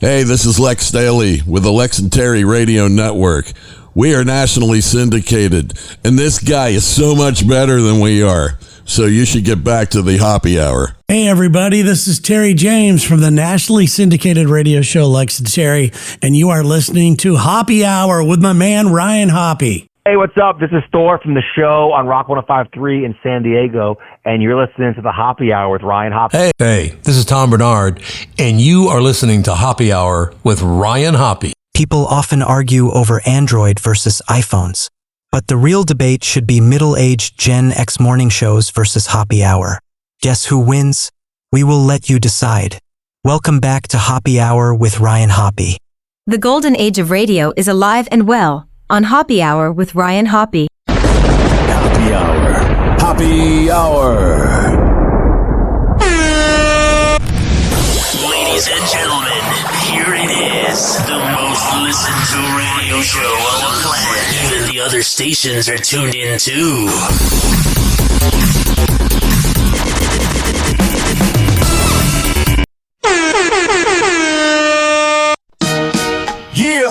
Hey, this is Lex Staley with the Lex and Terry Radio Network. We are nationally syndicated, and this guy is so much better than we are. So you should get back to the Hoppe Hour. Hey, everybody, this is Terry James from the nationally syndicated radio show Lex and Terry, and you are listening to Hoppe Hour with my man, Ryan Hoppe. Hey, what's up? This is Thor from the show on Rock 105.3 in San Diego, and you're listening to the Hoppe Hour with Ryan Hoppe. Hey, this is Tom Bernard, and you are listening to Hoppe Hour with Ryan Hoppe. People often argue over Android versus iPhones, but the real debate should be middle-aged Gen X morning shows versus Hoppe Hour. Guess who wins? We will let you decide. Welcome back to Hoppe Hour with Ryan Hoppe. The golden age of radio is alive and well on Hoppe Hour with Ryan Hoppe. Hoppe Hour. Hoppe Hour. Ladies and gentlemen, here it is. The most listened to radio show on the planet. Even the other stations are tuned in too. Yeah.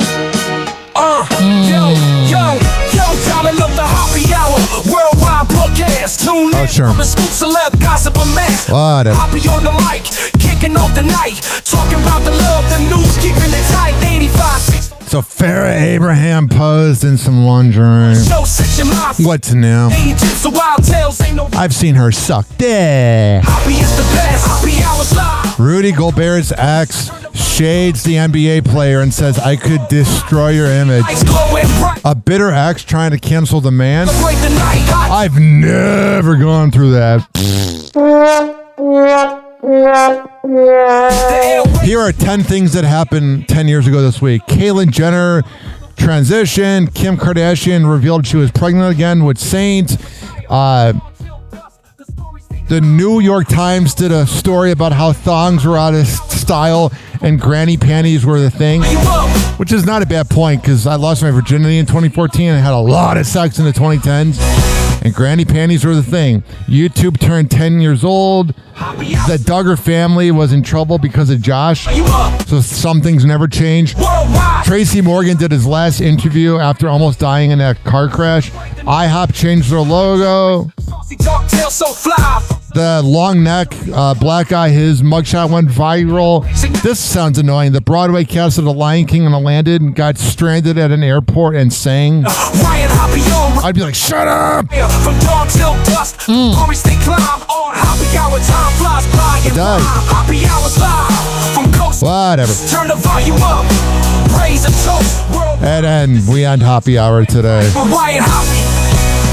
Yo, time of the Hoppe Hour. Worldwide broadcast. Tune in. Oh, sure. I'm a scoop celeb, gossip a mess. Whatever. Hoppe on the mic, kicking off the night. Talking about the love, the news, keeping it tight. 85. So Farrah Abraham posed in some lingerie. What's new? I've seen her suck dick. Rudy Gobert's ex shades the NBA player and says, I could destroy your image. A bitter ex trying to cancel the man? I've never gone through that. Here are 10 things that happened 10 years ago this week. Caitlyn Jenner transitioned. Kim Kardashian revealed she was pregnant again with Saint. The New York Times did a story about how thongs were out of style and granny panties were the thing, which is not a bad point because I lost my virginity in 2014 and had a lot of sex in the 2010s, and granny panties were the thing. YouTube turned 10 years old. The Duggar family was in trouble because of Josh, so some things never change. Tracy Morgan did his last interview after almost dying in a car crash. IHOP changed their logo. The long neck, black guy, his mugshot went viral. This sounds annoying. The Broadway cast of The Lion King and Landed and got stranded at an airport and sang. I'd be like, shut up. From dawn till dusk, homies they climb on happy hour. Time flies by and does. happy hours live from coast. Whatever. Turn the volume up, praise and toast. World And then we end Happy Hour today we're Ryan Hoppe.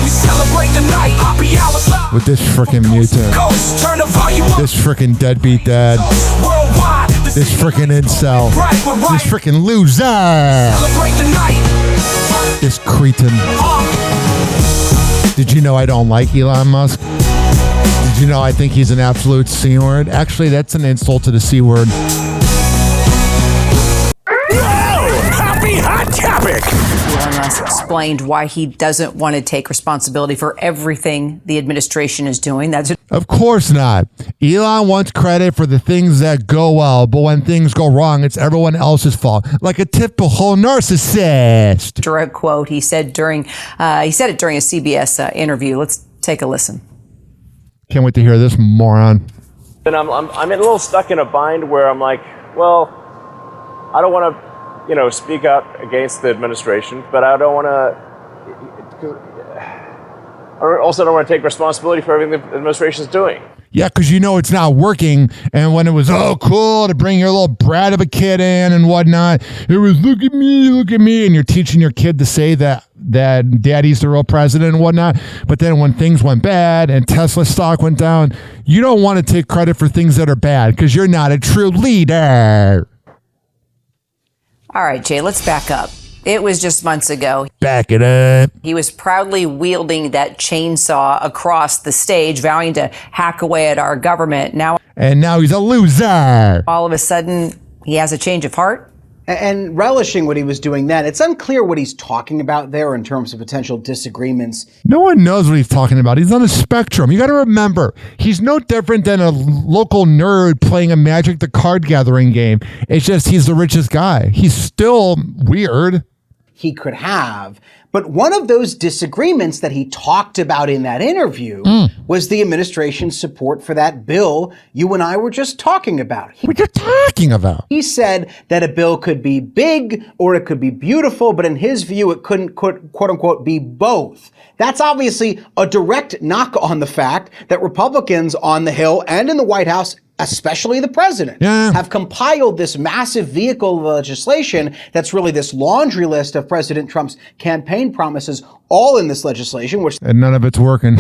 We celebrate the night. Happy hours live. with this frickin' mutant, Coast, turn the volume up. this frickin' deadbeat dad, Worldwide, this frickin' incel, this frickin' loser, celebrate the night. this cretin. Did you know I don't like Elon Musk? Did you know I think he's an absolute C word? Actually, that's an insult to the C word. Happy Hot Topic. Elon Musk explained why he doesn't want to take responsibility for everything the administration is doing. That's Of course not. Elon wants credit for the things that go well, but when things go wrong, it's everyone else's fault, like a typical narcissist. direct quote. He said it during a CBS interview. Let's take a listen. Can't wait to hear this moron. And I'm a little stuck in a bind where I'm like, well, I don't want to, speak out against the administration, but I don't want to. I also don't want to take responsibility for everything the administration is doing. Yeah, because you know it's not working. And when it was, cool to bring your little brat of a kid in and whatnot, it was, look at me. And you're teaching your kid to say that daddy's the real president and whatnot. But then when things went bad and Tesla stock went down, you don't want to take credit for things that are bad because you're not a true leader. All right, Jay, let's back up. It was just months ago. Back it up. He was proudly wielding that chainsaw across the stage, vowing to hack away at our government. Now he's a loser. All of a sudden, he has a change of heart. And relishing what he was doing then, it's unclear what he's talking about there in terms of potential disagreements. No one knows what he's talking about. He's on a spectrum. You got to remember, he's no different than a local nerd playing a Magic the Card Gathering game. It's just he's the richest guy. He's still weird. He could have. But one of those disagreements that he talked about in that interview was the administration's support for that bill you and I were just talking about. What you're talking about? He said that a bill could be big or it could be beautiful, but in his view, it couldn't, quote unquote, be both. That's obviously a direct knock on the fact that Republicans on the Hill and in the White House, especially the president, have compiled this massive vehicle of legislation that's really this laundry list of President Trump's campaign promises, all in this legislation, which and none of it's working.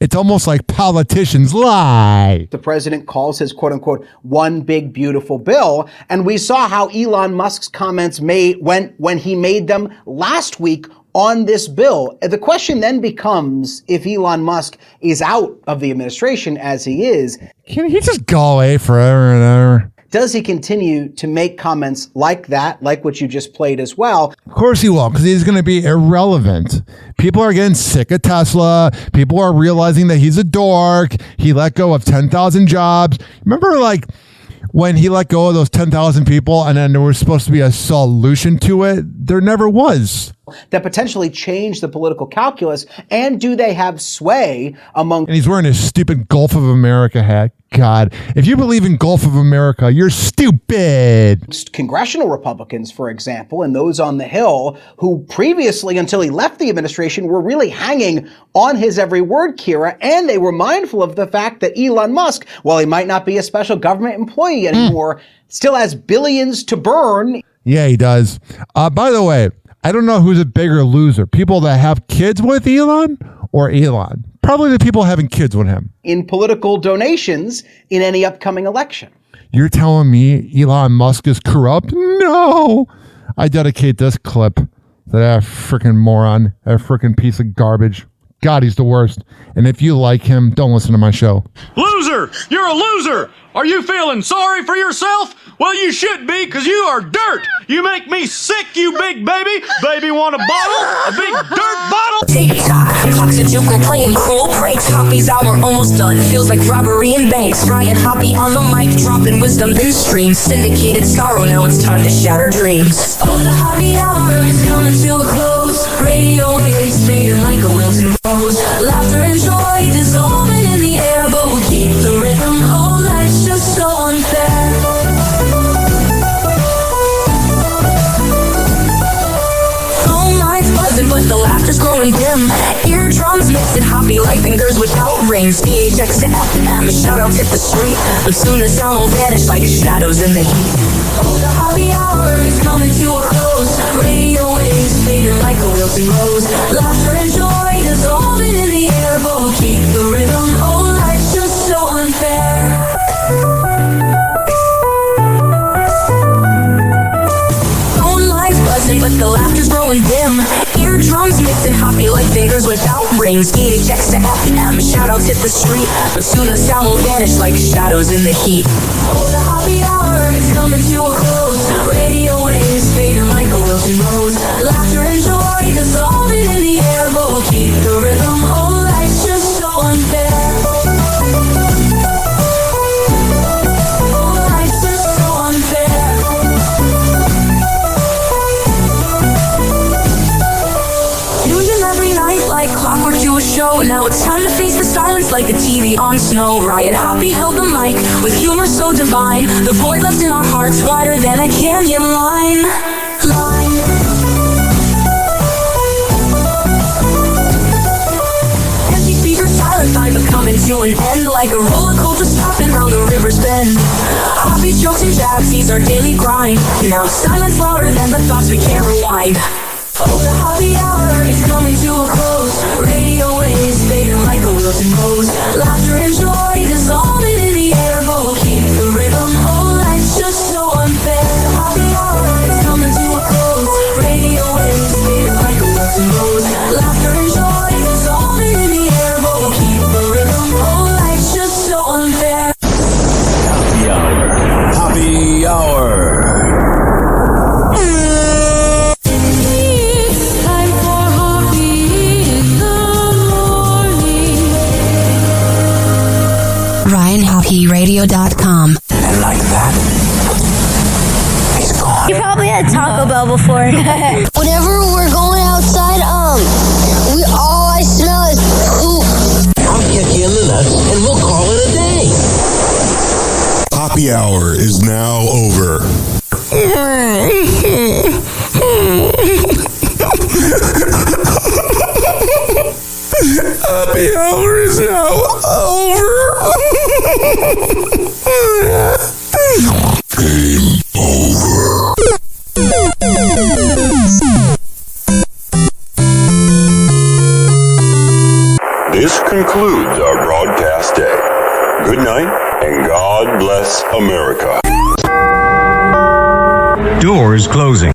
It's almost like politicians lie. The president calls his quote unquote one big beautiful bill. And we saw how Elon Musk's comments when he made them last week on this bill. The question then becomes, if Elon Musk is out of the administration as he is, can he just go away forever and ever? Does he continue to make comments like that, like what you just played as well? Of course he will, because he's going to be irrelevant. People are getting sick of Tesla. People are realizing that he's a dork. He let go of 10,000 jobs. Remember, when he let go of those 10,000 people and then there was supposed to be a solution to it? There never was. That potentially change the political calculus, and do they have sway among... And he's wearing his stupid Gulf of America hat. God, if you believe in Gulf of America, you're stupid. Congressional Republicans, for example, and those on the Hill who previously, until he left the administration, were really hanging on his every word, Kira, and they were mindful of the fact that Elon Musk, while he might not be a special government employee anymore, still has billions to burn. Yeah, he does. By the way, I don't know who's a bigger loser, people that have kids with Elon or Elon. Probably the people having kids with him. In political donations in any upcoming election. You're telling me Elon Musk is corrupt? No. I dedicate this clip to that freaking moron, that freaking piece of garbage. God, he's the worst. And if you like him, don't listen to my show. Loser! You're a loser! Are you feeling sorry for yourself? Well, you should be, because you are dirt! You make me sick, you big baby! Baby want a bottle? A big dirt bottle? TikTok, toxical playing cruel pranks. Hoppe's hour almost done. Feels like robbery in banks. Ryan Hoppe on the mic, dropping wisdom through streams. Syndicated sorrow, now it's time to shatter dreams. Oh, the Hoppe hour is coming to a close. Radio waves fading like a wilted rose. Laughter and joy dissolving in the air, but we'll keep the rhythm. Oh, life's just so unfair. But the laughter's growing dim. Eardrums mixing hoppy like fingers without rings. DHX to FM, shout out hit the street. But soon the sound will vanish like shadows in the heat. Oh, the happy hour is coming to a close. Radio waves fading like a wilting rose. Laughter and joy dissolving in the air, but we'll keep the rhythm. Oh, life's just so unfair. But the laughter's growing dim. Eardrums mixing hoppy like fingers without rings. DHX to FM, shout-outs hit the street. But soon the sound will vanish like shadows in the heat. Oh, the happy hour is coming to a close. Radio waves fading like a wilting rose. Laughter and joy dissolving in the air, but we'll keep the rhythm. Oh, life's just so unfair. Oh, life's just so unfair. Like clockwork to a show. Now it's time to face the silence like the TV on snow. Riot Hoppy held the mic with humor so divine. The void left in our hearts wider than a canyon line. Empty speakers, silent time but coming to an end. Like a roller coaster stopping round the river's bend. Hoppy jokes and jabs, these are daily grind. Now silence louder than the thoughts we can't rewind. Oh, the happy hour is coming to a close. Radio waves fading like a wilting rose. Laughter and joy dissolving in the air, but we'll keep the rhythm. Oh, life's just so unfair. The happy hour is coming to a close. Radio waves fading like a wilting rose. Laughter and joy dissolving in the air, but we'll keep the rhythm. Oh, life's just so unfair. Happy hour. Happy hour. RyanHoppyRadio.com. And like that, he's gone. You probably had Taco Bell before. Whenever we're going outside, all I smell is poop. I'll catch you in the nuts, and we'll call it a day. Happy hour is now over. Happy hour is now over. Game over. This concludes our broadcast day. Good night, and God bless America. Doors closing.